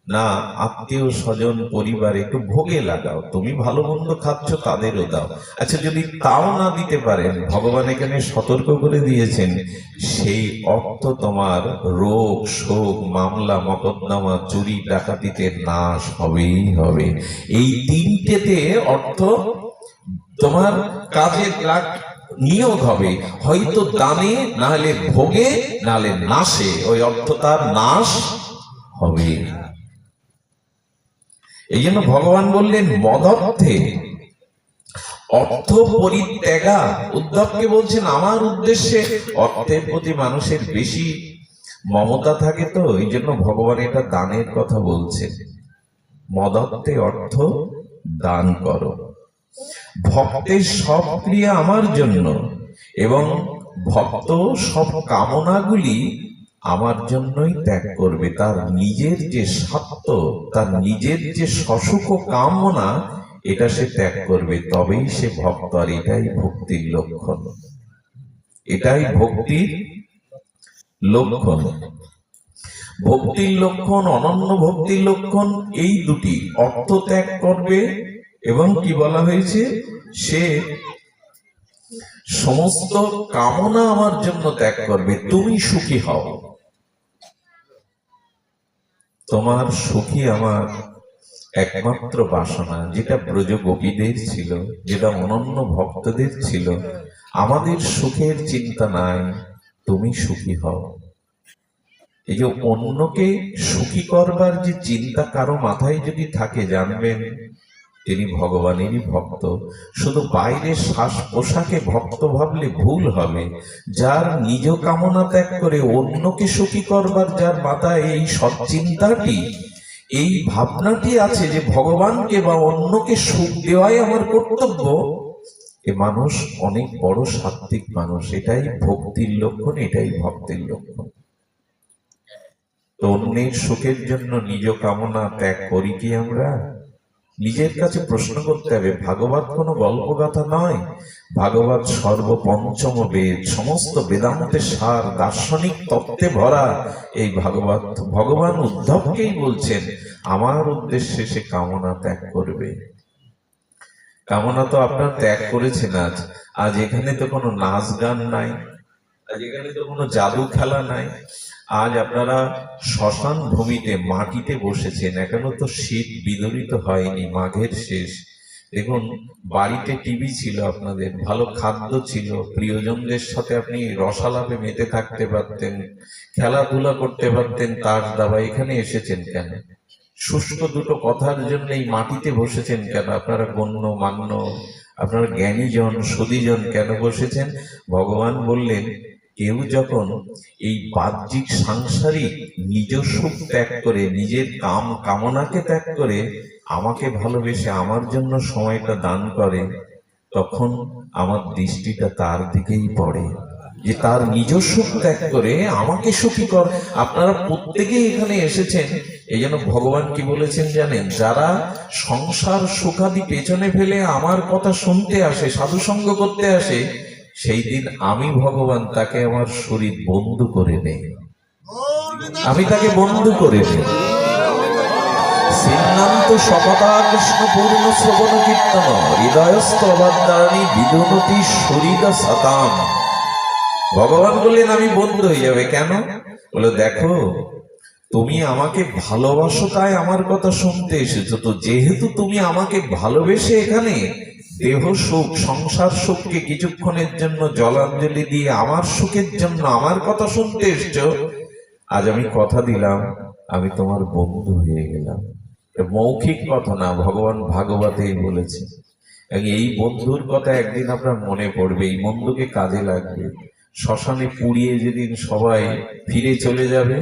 না, আত্মীয় স্বজন পরিবার একটু ভোগে লাগাও, তুমি ভালো মন্দ খাচ্ছ তাদেরও দাও। আচ্ছা, যদি তাও না দিতে পারেন, ভগবান এখানে সতর্ক করে দিয়েছেন, সেই অর্থ তোমার রোগ শোক, মামলা মকদ্দমা, চুরি ডাকাতিতে নাশ হবেই হবে। এই তিনটেতে অর্থ তোমার কাজে নিয়োগ হবে, হয়তো দানে, না হলে ভোগে, না হলে নাশে, ওই অর্থ তার নাশ হবে। এই জন্য ভগবান বললেন মদর্থে অর্থ পরিত্যাগা। উদ্ধবকে বলছেন আমার উদ্দেশ্যে, অর্থের প্রতি মানুষের বেশি মমতা থাকে, তো এই জন্য ভগবান এটা দানের কথা বলছেন। মদর্থে অর্থ দান করো। ভক্তের সব ক্রিয়া আমার জন্য, এবং ভক্ত সব কামনাগুলি আমার জন্যই ত্যাগ করবে, তার নিজের যে স্বার্থ, তার নিজের যে সসুখ কামনা, এটা সে ত্যাগ করবে, তবেই সে ভক্ত। আর এটাই ভক্তির লক্ষণ, এটাই ভক্তির লক্ষণ। ভক্তির লক্ষণ, অনন্য ভক্তির লক্ষণ এই দুটি, অর্থ ত্যাগ করবে এবং কি বলা হয়েছে, সে সমস্ত কামনা আমার জন্য ত্যাগ করবে। তুমি সুখী হও, তোমার সুখী আমার একমাত্র বাসনা, যেটা ব্রজ গোপীদের ছিল, যেটা অনন্য ভক্তদের ছিল। আমাদের সুখের চিন্তা নাই, তুমি সুখী হও। এই যে অন্যকে সুখী করবার যে চিন্তা কারো মাথায় যদি থাকে, জানবেন তিনি ভগবানেরই ভক্ত। শুধু বাইরের শ্বাস পোশাকে ভক্ত ভাবলে ভুল হবে। যার নিজ কামনা ত্যাগ করে অন্যকে সুখী করবার, যার মাথায় এই সৎচিন্তাটি, এই ভাবনাটি আছে যে ভগবানকে বা অন্যকে সুখ দেওয়াই আমার কর্তব্য, এ মানুষ অনেক বড় সাত্ত্বিক মানুষ। এটাই ভক্তির লক্ষণ, এটাই ভক্তের লক্ষণ। তো অন্যের সুখের জন্য নিজ কামনা ত্যাগ করি কি আমরা? নিজের কাছে প্রশ্ন করতে হবে। ভাগবত কোনো গল্পগাথা নয়, ভাগবত সর্বপঞ্চম বেদ, সমস্ত বেদান্তের সার, দার্শনিক তত্ত্বে ভরা এই ভাগবত। ভগবান উদ্ধবকেই বলছেন আমার উদ্দেশ্যে সে কামনা ত্যাগ করবে। কামনা তো আপনার ত্যাগ করেছেন। আজ আজ এখানে তো কোনো নাচ গান নাই, আজ এখানে তো কোনো জাদু খেলা নাই। আজ আপনারা শ্মশান ভূমিতে মাটিতে বসেছেন, এখনো তো শীত বিদরিত হয়নি, মাঘের শেষ। দেখুন, বাড়িতে টিভি ছিল আপনাদের, ভালো খাদ্য ছিল, প্রিয়জনদের সাথে আপনি রসালাপে মেতে থাকতে পারতেন, খেলাধুলা করতে পারতেন, তার দাবা। এখানে এসেছেন কেন? শুষ্ক দুটো কথার জন্য এই মাটিতে বসেছেন কেন? আপনারা গণ্য মান্য, আপনারা জ্ঞানীজন সদীজন কেন বসেছেন? ভগবান বললেন, কেউ যখন এই বাহ্যিক সাংসারিক নিজ সুখ ত্যাগ করে, নিজের কামনাকে ত্যাগ করে, আমাকে ভালোবেসে আমার জন্য সময়টা দান করে, তখন আমার দৃষ্টিটা তার দিকেই পড়ে, যে তার নিজ সুখ ত্যাগ করে আমাকে সুখী কর। আপনারা প্রত্যেকেই এখানে এসেছেন, এই জন্য ভগবান কি বলেছেন জানেন? যারা সংসার সুখাদি পেছনে ফেলে আমার কথা শুনতে আসে, সাধুসঙ্গ করতে আসে, সেই দিন আমি ভগবান তাকে আমার শরীর বন্ধু করে নেই, আমি তাকে বন্ধু করে নেই। সিন্নান্ত শপথা কৃষ্ণ পূর্ণ শ্রবণ কীর্তন হৃদয়স্থ অবাদ্যানি বিদুনতি শরীর সতাম। ভগবান বললেন আমি বন্ধু হয়ে যাবে কেন? বলে দেখো, তুমি আমাকে ভালোবাসো তাই আমার কথা শুনতে এসেছো, তো যেহেতু তুমি আমাকে ভালোবেসে এখানে দেহ সুখ সংসার সুখকে কিছুক্ষণের জন্য জলাঞ্জলি দিয়ে আমার সুখের জন্য আমার কথা শুনতে এসছো, আজ আমি কথা দিলাম আমি তোমার বন্ধু হয়ে গেলাম। মৌখিক কথা না, ভগবান ভাগবতেই বলেছে। এই বন্ধুর কথা একদিন আপনার মনে পড়বে, এই বন্ধুকে কাজে লাগবে। শ্মশানে পুড়িয়ে যেদিন সবাই ফিরে চলে যাবে,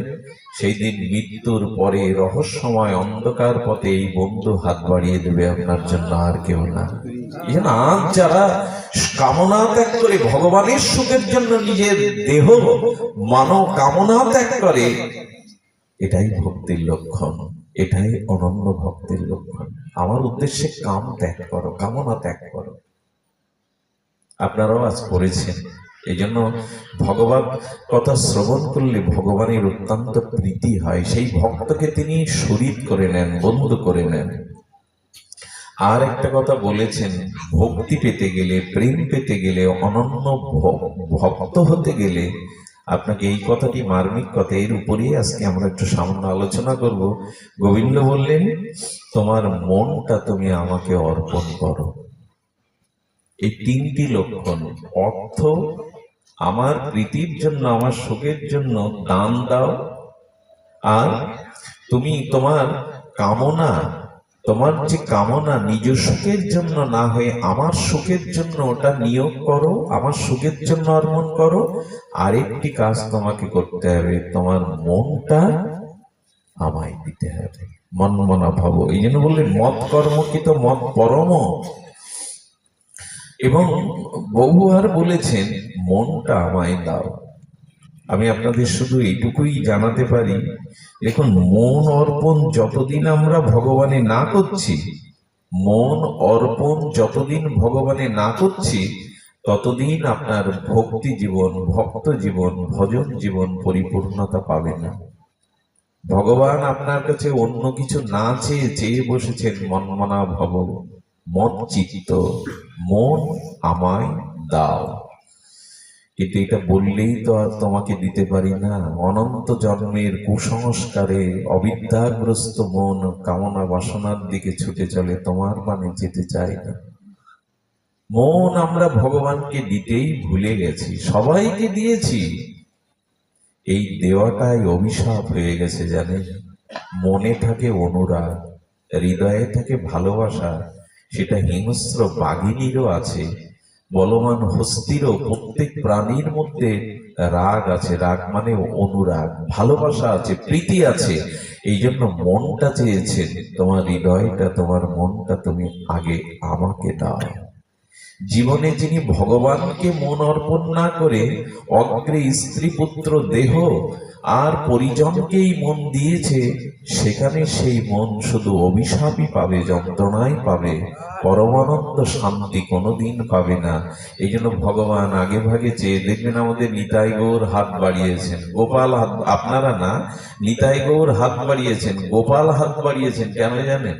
সেই দিন মৃত্যুর পরে রহস্যময় অন্ধকার পথে এই বন্ধু হাত বাড়িয়ে দেবে আপনার জন্য, আর কেউ না। আজ যারা কামনা ত্যাগ করে ভগবানের সুখের জন্য নিজের দেহ মানব কামনা ত্যাগ করে, এটাই ভক্তির লক্ষণ, এটাই অনন্য ভক্তির লক্ষণ। আমার উদ্দেশ্যে কাম ত্যাগ করো, কামনা ত্যাগ করো। আপনারাও আজ করেছেন। এই জন্য ভগবত কথা শ্রবণ করলে ভগবানের অত্যন্ত প্রীতি হয়, সেই ভক্তকে তিনি শরীর করে নেন, বন্ধু করে নেন। আর একটা কথা বলেছেন, ভক্তি পেতে গেলে, প্রেম পেতে গেলে, অনন্য ভক্ত হতে গেলে আপনাকে, এই কথাটি মার্মিক কথা, এর উপরেই আজকে আমরা একটু সামান্য আলোচনা করব। গোবিন্দ বললেন তোমার মনটা তুমি আমাকে অর্পণ করো। এই তিনটি লক্ষণ, অর্থ আমার প্রীতির জন্য, আমার সুখের জন্য দান দাও, আর তুমি তোমার কামনা, তোমার যে কামনা নিজ সুখের জন্য না হয়ে আমার সুখের জন্য ওটা নিয়োগ করো, আমার সুখের জন্য অর্পণ করো। আরেকটি কাজ তোমাকে করতে হবে, তোমার মনটা আমায় দিতে হবে, মন মনা ভাবো। এই জন্য বললেন মত কর্ম কি তো মত পরম। এবং বহুবার বলেছেন মনটা আমায় দাও। আমি আপনাদের শুধু এইটুকুই জানাতে পারি, দেখুন, মন অর্পণ যতদিন আমরা ভগবানে না করছি, মন অর্পণ যতদিন ভগবানে না করছি, ততদিন আপনার ভক্তি জীবন, ভক্ত জীবন, ভজন জীবন পরিপূর্ণতা পাবে না। ভগবান আপনার কাছে অন্য কিছু না চেয়ে চেয়ে বসেছেন মনমনা ভব মন চিত্ত, মন আমায় দাও। কিন্তু এটা বললেই তো আর তোমাকে দিতে পারি না। অনন্ত জন্মের কুসংস্কারে অবিদ্যাগ্রস্ত মন কামনা বাসনার দিকে ছুটে চলে, তোমার মানে যেতে চায় না। মন আমরা ভগবানকে দিতেই ভুলে গেছি, সবাইকে দিয়েছি। এই দেওয়াটাই অভিশাপ হয়ে গেছে, জানেন। মনে থাকে অনুরাগ, হৃদয়ে থাকে ভালোবাসা, সেটা হিংস্র বাঘিনীরও আছে, বলবান হস্তিরও। প্রত্যেক প্রাণীর মধ্যে রাগ আছে, রাগ মানে অনুরাগ, ভালোবাসা আছে, প্রীতি আছে। এই জন্য মনটা চেয়েছেন, তোমার হৃদয়টা, তোমার মনটা তুমি আগে আমাকে দাও। জীবনে যিনি ভগবানকে মন অর্পণ না করে অগ্রে স্ত্রী পুত্র দেহ আর পরিজনকেই মন দিয়েছে, সেখানে সেই মন শুধু অভিশাপই পাবে, যন্ত্রণাই পাবে, পরমানন্দ শান্তি কোনোদিন পাবে না। এই জন্য ভগবান আগে ভাগে চেয়ে, দেখবেন আমাদের নিতাই গৌর হাত বাড়িয়েছেন, গোপাল হাত, আপনারা না, নিতাই গৌর হাত বাড়িয়েছেন, গোপাল হাত বাড়িয়েছেন। কেন জানেন?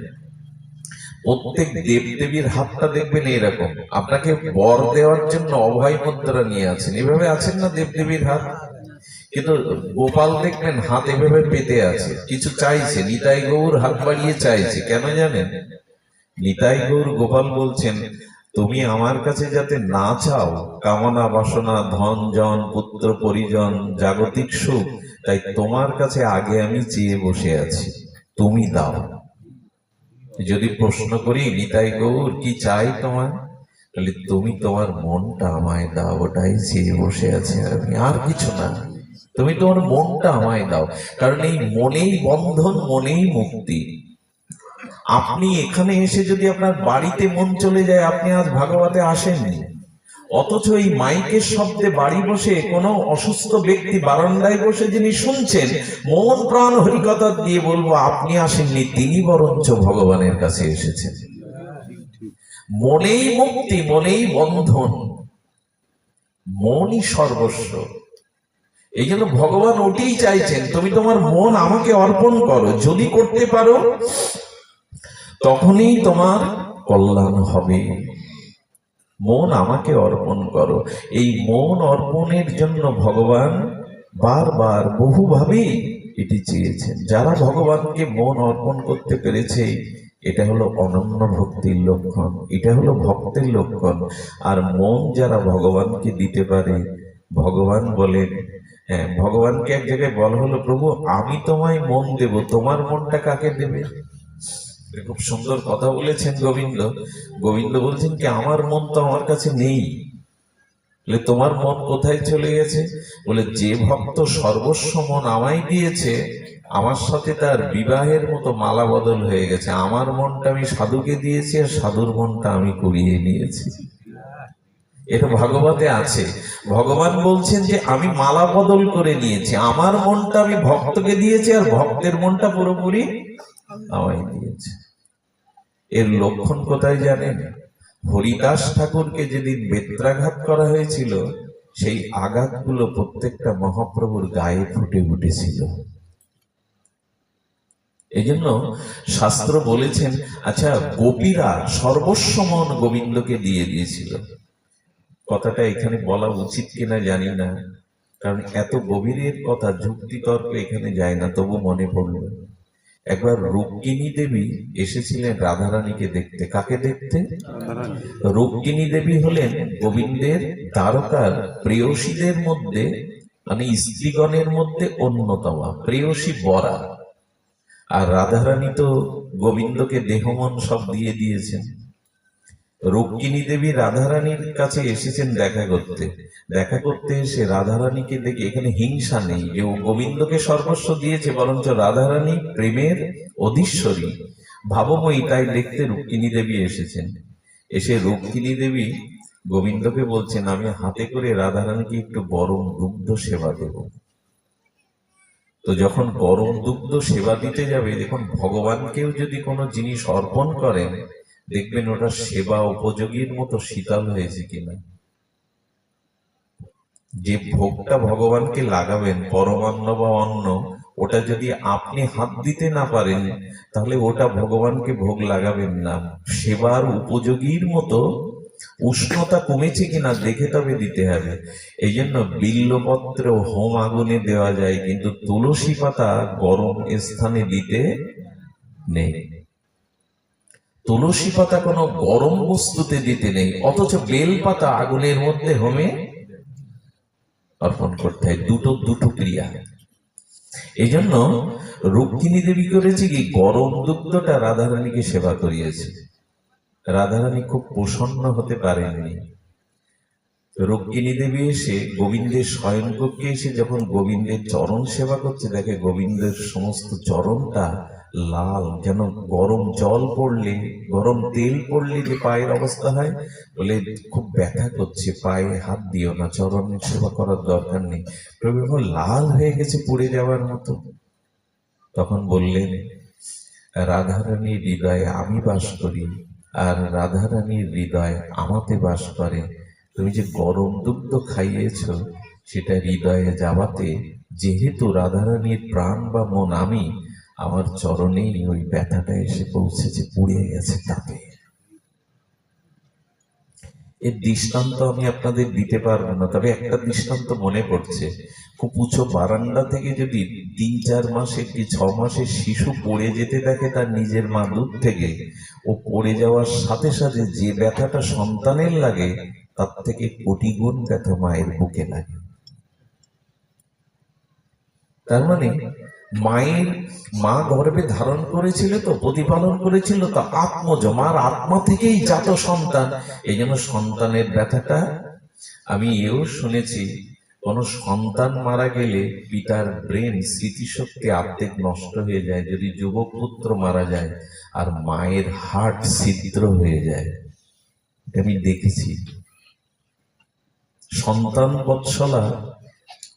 প্রত্যেক দেবদেবীর হাতটা দেখবেন এরকম, আপনাকে বর দেওয়ার জন্য অভয় মুদ্রা নিয়ে আছেন, এভাবে আছেন না দেবদেবীর হাত। কিন্তু গোপাল দেখবেন হাত এভাবে পেতে আছে, কিছু চাইছে। নিতাই গৌর হাত বাড়িয়ে চাইছে, কেন জানেন? নিতাই গৌর গোপাল বলছেন, তুমি আমার কাছে যাতে না চাও কামনা বাসনা, ধন জন, পুত্র পরিজন, জাগতিক সুখ, তাই তোমার কাছে আগে আমি চেয়ে বসে আছি, তুমি দাও। যদি প্রশ্ন করি, নিতাই গৌর কি চাই তোমার, তাহলে তুমি তোমার মনটা আমায় দাও, ওটাই চেয়ে বসে আছে আমি, আর কিছু না। তুমি তোমার মনটা আমায় দাও, কারণ এই মনেই বন্ধন, মনেই মুক্তি। আপনি এখানে এসে যদি আপনার বাড়িতে মন চলে যায়, আপনি আজ ভাগবতে আসেননি। অথচ এই মাইকের শব্দে বাড়ি বসে কোনো অসুস্থ ব্যক্তি বারান্দায় বসে যিনি শুনছেন, মন প্রাণ হরিকথা দিয়ে বলবো, আপনি আসেননি, তিনি বরঞ্চ ভগবানের কাছে এসেছেন। মনেই মুক্তি, মনেই বন্ধন, মনই সর্বস্ব। এই জন্য ভগবান ওটাই চাইছেন, তুমি তোমার মন আমাকে অর্পণ করো, যদি করতে পারো তখনই তোমার কল্যাণ হবে। মন আমাকে অর্পণ করো। এই মন অর্পণের জন্য ভগবান বারবার বহুভাবে এটি চেয়েছেন। যারা ভগবানকে মন অর্পণ করতে পেরেছে, এটা হলো অনন্য ভক্তির লক্ষণ, এটা হলো ভক্তের লক্ষণ। আর মন যারা ভগবানকে দিতে পারে, ভগবান বলেন, হ্যাঁ, ভগবানকে এক জায়গায় বলা হলো, প্রভু আমি তোমায় মন দেব, তোমার মনটা কাকে দেবে? খুব সুন্দর কথা বলেছেন গোবিন্দ। গোবিন্দ বলছেন কি, আমার মন তো আমার কাছে নেই। বলে তোমার মন কোথায় চলে গেছে? বলে যে ভক্ত সর্বস্ব মন আমায় দিয়েছে, আমার সাথে তার বিবাহের মতো মালা বদল হয়ে গেছে। আমার মনটা আমি সাধুকে দিয়েছি, আর সাধুর মনটা আমি কুড়িয়ে নিয়েছি। এটা ভাগবতে আছে। ভগবান বলছেন যে আমি মালা বদল করে নিয়েছি, আমার মনটা আমি ভক্তকে দিয়েছি, আর ভক্তের মনটা পুরোপুরি আমায় দিয়েছে। এর লক্ষণ কোথায় জানেন? হরিদাস ঠাকুরকে যেদিন বেত্রাঘাত করা হয়েছিল, সেই আঘাতগুলো প্রত্যেকটা মহাপ্রভুর গায়ে ফুটে উঠেছিল। এই জন্য শাস্ত্র বলেছেন, আচ্ছা গোপীরা সর্বস্ব মন গোবিন্দকে দিয়ে দিয়েছিল। কথাটা এখানে বলা উচিত কিনা জানি না, কারণ এত গভীরের কথা যুক্তি তর্ক এখানে যায় না, তবু মনে পড়ল। একবার রুক্মিণী দেবী এসেছিলেন রাধারানীকে দেখতে। কাকে দেখতে? রুক্মিণী দেবী হলেন গোবিন্দের দ্বারকার প্রেয়সীদের মধ্যে, মানে স্ত্রীগণের মধ্যে অন্যতমা, প্রেয়সী বরা। আর রাধারানী তো গোবিন্দকে দেহমন সব দিয়ে দিয়েছেন। রুক্মিণী দেবী রাধারানীর কাছে এসেছেন দেখা করতে। দেখা করতে এসে রাধারানীকে দেখে, এখানে হিংসা নেই যে ও গোবিন্দকে সর্বস্ব দিয়েছে, বরঞ্চ রাধারানী প্রেমের অধীশ্বরী, ভাবময়ী, তাই দেখতে রুক্মিণী দেবী এসেছেন। এসে রুক্মিণী দেবী গোবিন্দকে বলছেন আমি হাতে করে রাধারানীকে একটু গরম দুগ্ধ সেবা দেব। তো যখন গরম দুগ্ধ সেবা দিতে যাবে, দেখুন ভগবানকেও যদি কোনো জিনিস অর্পণ করেন, দেখবেন ওটা সেবা উপযোগীর মতো শীতল হয়েছে কিনা। যে ভোগটা ভগবানকে লাগাবেন, পরমান্ন বা অন্ন, ওটা যদি আপনি হাত দিতে না পারেন, তাহলে ওটা ভগবানকে ভোগ লাগাবেন না। সেবার উপযোগীর মতো উষ্ণতা কমেছে কিনা দেখে তবে দিতে হবে। এই জন্য বিল্লপত্র হোম আগুনে দেওয়া যায়, কিন্তু তুলসী পাতা গরম স্থানে দিতে নেই। তুলসী পাতা কোনো গরম বস্তুতে দিতে নেই, অথচ বেল পাতা আগুনের মধ্যে হোমে অর্পণ করতে হয়। দুটো দুটো ক্রিয়া। এই জন্য রুক্মিণী দেবী করেছে কি, গরম দুগ্ধটা রাধারানীকে সেবা করিয়েছে। রাধারানী খুব প্রসন্ন হতে পারেননি। রুক্মিণী দেবী এসে গোবিন্দের শয়নকক্ষে এসে যখন গোবিন্দের চরণ সেবা করছে, দেখে গোবিন্দের সমস্ত চরণটা লাল, যেন গরম জল পড়লে, গরম তেল পড়লে যে পায়ের অবস্থা হয়, বলে খুব ব্যথা করছে, পায়ে হাত দিও না, চরণের সেবা করার দরকার নেই। প্রভু এখন লাল হয়ে গেছে, পুড়ে যাওয়ার মতো। তখন বললেন, রাধারানীর হৃদয়ে আমি বাস করি, আর রাধারানীর হৃদয় আমাতে বাস করে। তুমি যে গরম দুগ্ধ খাইয়েছ, সেটা হৃদয়ে যাওয়াতে, যেহেতু রাধারানীর প্রাণ বা মন আমি, আমার চরণেই ওই ব্যথাটা এসে পৌঁছেছে, পুড়ে গেছে তাপে। এর দৃষ্টান্ত আমি আপনাদের দিতে পারবো না, তবে একটা দৃষ্টান্ত মনে পড়ছে। খুব উঁচু বারান্দা থেকে যদি 3-4 মাসের কি 6 মাসের শিশু পড়ে যেতে দেখে তার নিজের মা দুধ থেকে, ও পড়ে যাওয়ার সাথে সাথে যে ব্যথাটা সন্তানের লাগে, তার থেকে কোটি গুণ ব্যথা মায়ের বুকে লাগে। তার মানে মায়ের, মা গর্ভে ধারণ করেছিল, তো প্রতিপালন করেছিল, তো আত্মজ, মার আত্মা থেকেই জাত সন্তান। এই জন্য সন্তানের ব্যথাটা, আমি এও শুনেছি, কোন সন্তান মারা গেলে পিতার ব্রেন, স্মৃতিশক্তি অর্ধেক নষ্ট হয়ে যায় যদি যুবক পুত্র মারা যায়, আর মায়ের হার্ট ছিদ্র হয়ে যায়। এটা আমি দেখেছি। সন্তান বৎসলা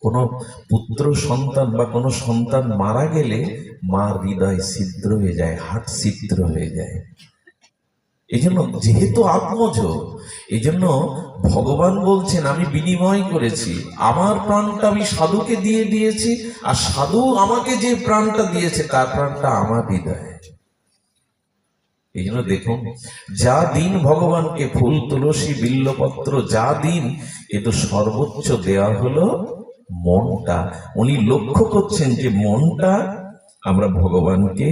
কোন পুত্র সন্তান বা কোন সন্তান মারা গেলে মার হৃদয় ছিদ্র হয়ে যায়, হার্ট ছিদ্র হয়ে যায়। এই জন্য যেহেতু আত্মজ, এই জন্য ভগবান বলছেন আমি বিনিময় করেছি, আমার প্রাণটা আমি সাধুকে দিয়ে দিয়েছি, আর সাধু আমাকে যে প্রাণটা দিয়েছে তার প্রাণটা আমার হৃদয়ে। এই জন্য দেখুন, যা দিন ভগবানকে ফুল তুলসী বিল্লপত্র যা দিন, কিন্তু সর্বোচ্চ দেওয়া হলো মনটা। উনি লক্ষ্য করছেন যে মনটা আমরা ভগবানকে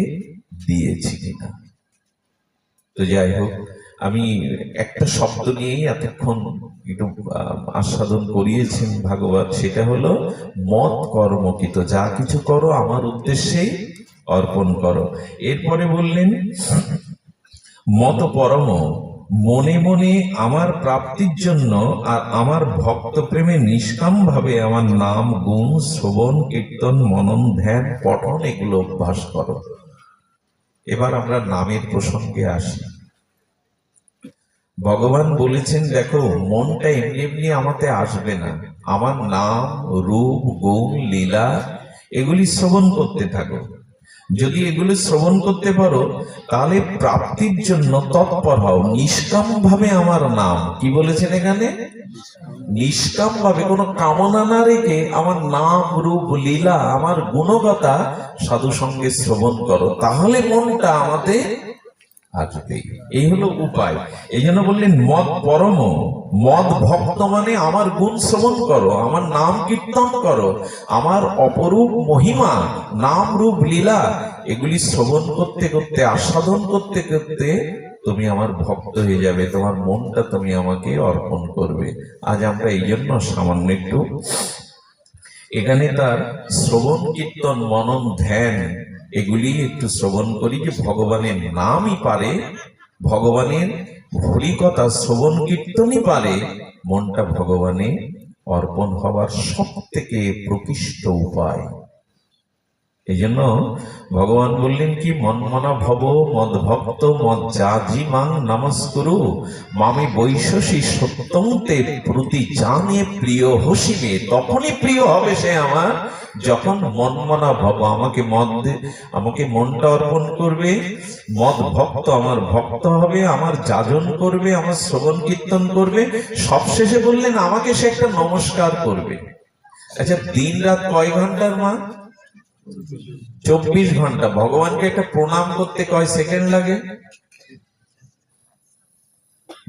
দিয়েছি কিনা। তো যাই হোক, আমি একটা শব্দ নিয়েই এতক্ষণ একটু আস্বাদন করিয়েছেন ভাগবত, সেটা হলো মত কর্মকৃত। যা কিছু করো আমার উদ্দেশ্যেই অর্পণ করো। এরপরে বললেন মত পরম, মনে মনে আমার প্রাপ্তির জন্য আর আমার ভক্ত প্রেমে নিষ্কাম ভাবে আমার নাম গুণ শ্রবণ কীর্তন মনন ধ্যান পঠন এগুলো অভ্যাস করো। এবার আমরা নামের প্রসঙ্গে আসি। ভগবান বলেছেন, দেখো মনটা এমনি এমনি আমাতে আসবে না, আমার নাম রূপ গুণ লীলা এগুলি শ্রবণ করতে থাকো। যদি এগুলো শ্রবণ করতে পারো, তাহলে প্রাপ্তির জন্য তৎপর হও। নিষ্কাম ভাবে আমার নাম, কি বলেছেন এখানে? নিষ্কাম ভাবে, কোনো কামনা না রেখে আমার নাম রূপ লীলা আমার গুণগতা সাধু সঙ্গে শ্রবণ করো, তাহলে মনটা আমাদের আসবে। এই হলো উপায়। এই জন্য বললেন মদ পরম, মদ ভক্ত মানে আমার গুণ শ্রবণ করো, আমার নাম কীর্তন করো, আমার অপরূপ মহিমা নাম রূপ লীলা এগুলি শ্রবণ করতে করতে, আস্বাদন করতে করতে তুমি আমার ভক্ত হয়ে যাবে, তোমার মনটা তুমি আমাকে অর্পণ করবে। আজ আমরা এই জন্য সামান্য একটু এখানে তার শ্রবণ কীর্তন মনন ধ্যান এগুলি একটু শ্রবণ করি, যে ভগবানের নামই পারে, ভগবানের হরিকথা শ্রবণ কীর্তনই পারে মনটা ভগবানে অর্পণ হবার সব থেকে প্রকৃষ্ট উপায়। এই জন্য ভগবান বললেন কি, মন্মনা ভব মদ ভক্ত মদ যাজি মাং নমস্কুরু মামে বৈশসী সত্যং তে প্রতি জানে প্রিয় হসিবে। তখনই প্রিয় হবে সে আমার যখন মন্মনা ভব, আমাকে মনটা অর্পণ করবে, মদ ভক্ত আমার ভক্ত হবে, আমার যাজন করবে, আমার শ্রবণ কীর্তন করবে, সবশেষে বললেন আমাকে সে একটা নমস্কার করবে। আচ্ছা, দিন রাত কয় ঘন্টার মা? 24 ঘন্টা। ভগবানকে একটা প্রণাম করতে কয় সেকেন্ড লাগে?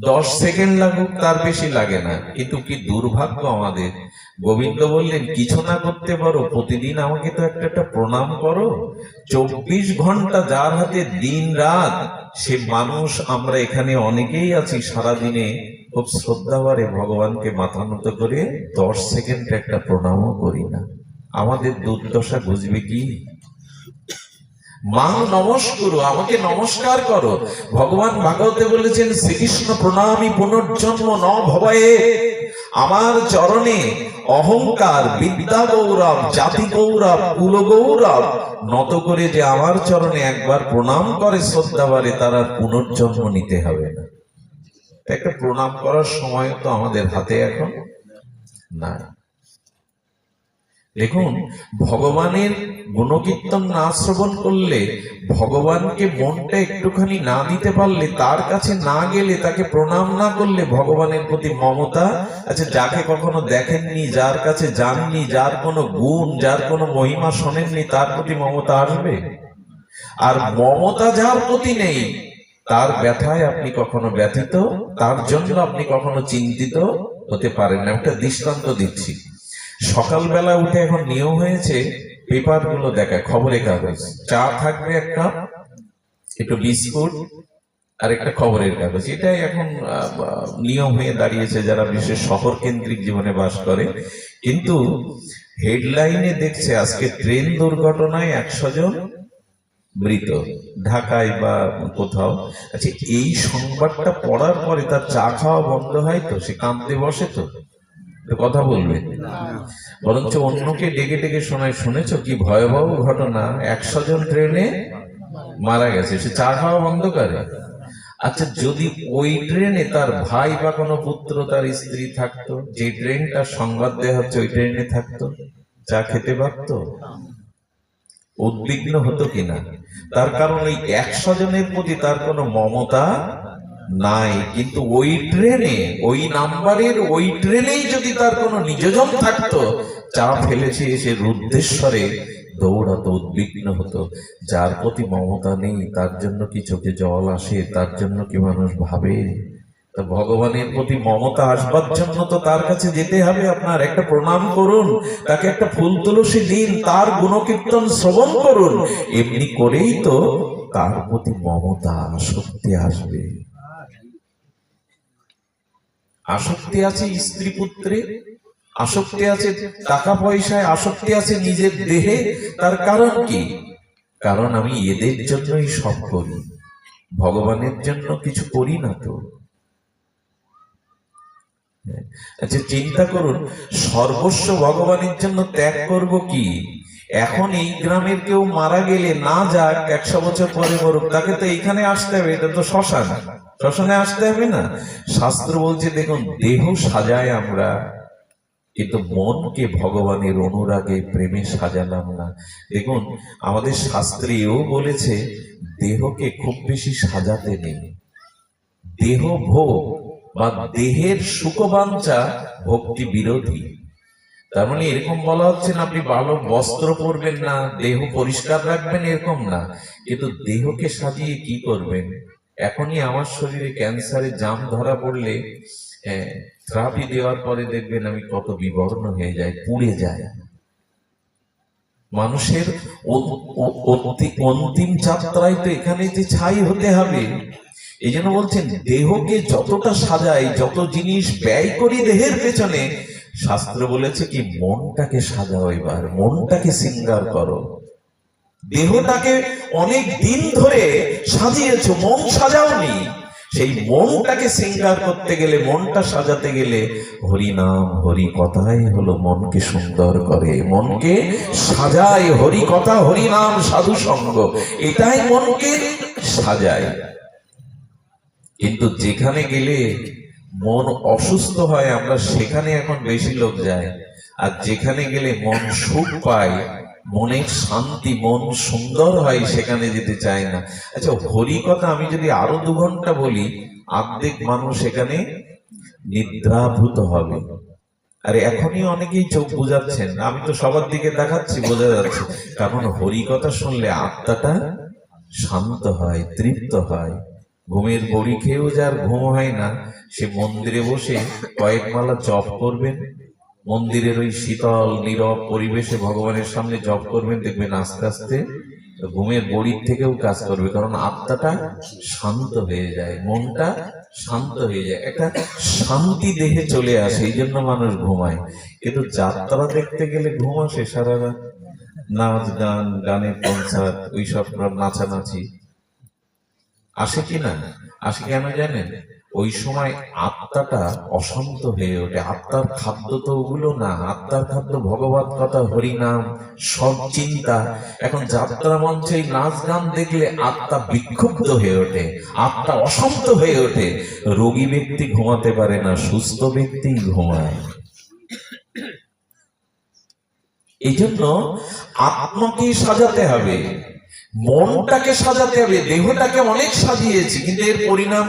10 সেকেন্ড লাগুক, তার বেশি লাগে না। কিন্তু কি দুর্ভাগ্য আমাদের। গোবিন্দ বললেন কিছু না করতে পারো, প্রতিদিন আমাকে তো একটা প্রণাম করো। 24 ঘন্টা যার হাতে দিন রাত, সে মানুষ আমরা এখানে অনেকেই আছি সারাদিনে খুব শ্রদ্ধাভরে ভগবানকে মাথা নত করে 10 সেকেন্ড একটা প্রণামও করি না। আমাদের দুর্দশা বুঝবে কি? মা নমস্কুরু, আমাকে নমস্কার করো। ভগবান ভাগবতে বলেছেন শ্রীকৃষ্ণ প্রণামী পুনর্জন্ম ন ভবায়ে। আমার চরণে অহংকার, বিদ্যা গৌরব, জাতি গৌরব, কুল গৌরব নত করে যে আমার চরণে একবার প্রণাম করে শ্রদ্ধাভরে, তার আর পুনর্জন্ম নিতে হবে না। একটা প্রণাম করার সময় তো আমাদের হাতে এখন না। দেখুন, ভগবানের গুণকীর্তন না শ্রবণ করলে, ভগবানকে মনটা একটুখানি না দিতে পারলে, তার কাছে না গেলে, তাকে প্রণাম না করলে ভগবানের প্রতি মমতা, আচ্ছা যাকে কখনো দেখেননি, যার কাছে যাননি, যার কোনো গুণ, যার কোনো মহিমা শোনেননি, তার প্রতি মমতা আসবে? আর মমতা যার প্রতি নেই, তার ব্যথায় আপনি কখনো ব্যথিত, তার জন্য আপনি কখনো চিন্তিত হতে পারেন না। একটা দৃষ্টান্ত দিচ্ছি। সকালবেলা উঠে এখন নিয়ম হয়েছে পেপার গুলো দেখা, খবরের কাগজ, চা থাকবে এক কাপ, একটু বিস্কুট আর একটা খবরের কাগজ। এটাই এখন নিয়ম হয়ে দাঁড়িয়েছে যারা বিশেষ শহর কেন্দ্রিক জীবনে বাস করে। কিন্তু হেডলাইনে দেখছে আজকে ট্রেন দুর্ঘটনায় 100 জন মৃত, ঢাকায় বা কোথাও। আচ্ছা, এই সংবাদটা পড়ার পরে তার চা খাওয়া বন্ধ হয় তো? সে কাঁদতে বসে তো? কথা বলবে, বরঞ্চ অন্যকে ডেকে ডেকে শোনায়, শুনেছ কি ভয়াবহ ঘটনা, 100 জন ট্রেনে মারা গেছে। সে চা খাওয়া বন্ধ করে। আচ্ছা, যদি ওই ট্রেনে তার ভাই বা কোনো পুত্র, তার স্ত্রী থাকতো, যে ট্রেনটা সংবাদ দেওয়া হচ্ছে ওই ট্রেনে থাকতো, চা খেতে পারতো? উদ্বিগ্ন হতো কিনা? তার কারণ ওই 100 জনের প্রতি তার কোনো মমতা নাই। কিন্তু ওই ট্রেনে, ওই নাম্বারের ওই ট্রেনেই যদি তার কোনো নিজজন থাকতো, চা ফেলেছে এসে রুদ্ধেশ্বরে দৌড়াতো, উদ্বিগ্ন হতো। যার প্রতি মমতা নেই, তার জন্য কি চোখে জল আসে? তার জন্য কি মানুষ ভাবে? তো ভগবানের প্রতি মমতা আসবার জন্য তো তার কাছে যেতে হবে। আপনার একটা প্রণাম করুন, তাকে একটা ফুল তুলসী দিন, তার গুণকীর্তন শ্রবণ করুন। এমনি করেই তো তার প্রতি মমতা, আসক্তি আসবে। আসক্তি আছে স্ত্রী পুত্রে, আসক্তি আছে টাকা পয়সায়, আসক্তি আছে নিজের দেহে। তার কারণ কি? কারণ আমি এদের জন্যই সব করি, ভগবানের জন্য কিছু করি না তো। আচ্ছা, চিন্তা করুন, সর্বস্ব ভগবানের জন্য ত্যাগ করব কি? এখন এই গ্রামের কেউ মারা গেলে না যাক, 100 বছর পরে মরুক, তাকে তো এইখানে আসতে হবে। এটা তো শ্মশান, শ্মশানে আসতে হবে না? শাস্ত্র বলছে দেখুন, দেহ সাজায় আমরা, কিন্তু মনকে ভগবানের অনুরাগে প্রেমে সাজালাম না। দেখুন, আমাদের শাস্ত্রে এও বলেছে দেহকে খুব বেশি সাজাতে নেই। দেহ ভোগ বা দেহের সুখবাঞ্ছা ভক্তি বিরোধী। তার মানে এরকম বলা হচ্ছে না আপনি ভালো বস্ত্র পরবেন না, দেহ পরিষ্কার রাখবেন, এরকম না। কিন্তু দেহকে সাজিয়ে কি করবেন? এখনই আমার শরীরে ক্যান্সারের জাম ধরা পড়লে থেরাপি দেওয়ার পরে দেখবেন আমি কত বিবর্ণ হয়ে যায়, পুড়ে যায়। মানুষের অন্তিম যাত্রায় তো এখানে যে ছাই হতে হবে। এই জন্য বলছেন দেহকে যতটা সাজাই, যত জিনিস ব্যয় করি দেহের পেছনে, শাস্ত্র বলেছে কি মনটাকে সাজাও, এবার মনটাকে সিঙ্গার করো। দেহটাকে অনেক দিন ধরে সাজিয়েছো, মন সাজাওনি। সেই মনটাকে শৃঙ্গার করতে গেলে, মনটা সাজাতে গেলে হরি নাম হরি কথাই হলো মনকে সুন্দর করে, মনকে সাজায়। হরি কথা হরি নাম সাধু সঙ্গ, এটাই মনকে সাজায়। কিন্তু যেখানে গেলে মন অসুস্থ হয় আমরা সেখানে এখন বেশি লোক যায়, আর যেখানে গেলে মন সুখ পায়, মনের শান্তি, মন সুন্দর হয়, সেখানে যেতে চায় না। আচ্ছা, হরি কথা আমি যদি আরো 2 ঘন্টা বলি, অর্ধেক মানুষ এখানে নিদ্রাভূত হবে। আর এখনই অনেকেই চোখ বুঝাচ্ছেন, আমি তো সবার দিকে দেখাচ্ছি, বোঝা যাচ্ছে। কারণ হরি কথা শুনলে আত্মাটা শান্ত হয়, তৃপ্ত হয়। ঘুমের বড়ি খেয়েও যার ঘুম হয় না, সে মন্দিরে বসে কয়েক মালা জপ করবেন, মন্দিরের ওই শীতল নীরব পরিবেশে ভগবানের সামনে জপ করবেন, দেখবেন আস্তে আস্তে ঘুমের বড়ির থেকেও কাজ করবে। কারণ আত্মাটা শান্ত হয়ে যায়, মনটা শান্ত হয়ে যায়, একটা শান্তি দেহে চলে আসে, এই জন্য মানুষ ঘুমায়। কিন্তু যাত্রা দেখতে গেলে ঘুম আসে সারা রাত, নাচ গান, গানের কনসার্ট, ওইসব নাচানাচি আসে কিনা? আসে কেন জানেন? ওই সময় আত্মাটা অশান্ত হয়ে ওঠে। আত্মার খাদ্য তো ওগুলো না, আত্মার খাদ্য ভগবত কথা, হরিনাম, সব চিন্তা। এখন যাত্রা মঞ্চে নাচ গান দেখলে আত্মা বিক্ষুব্ধ হয়ে ওঠে, আত্মা অশান্ত হয়ে ওঠে। রোগী ব্যক্তি ঘুমাতে পারে না, সুস্থ ব্যক্তি ঘুমায়। এই জন্য আত্মাকে সাজাতে হবে, মনটাকে সাজাতে হবে। দেহটাকে অনেক সাজিয়েছি, কিন্তু এর পরিণাম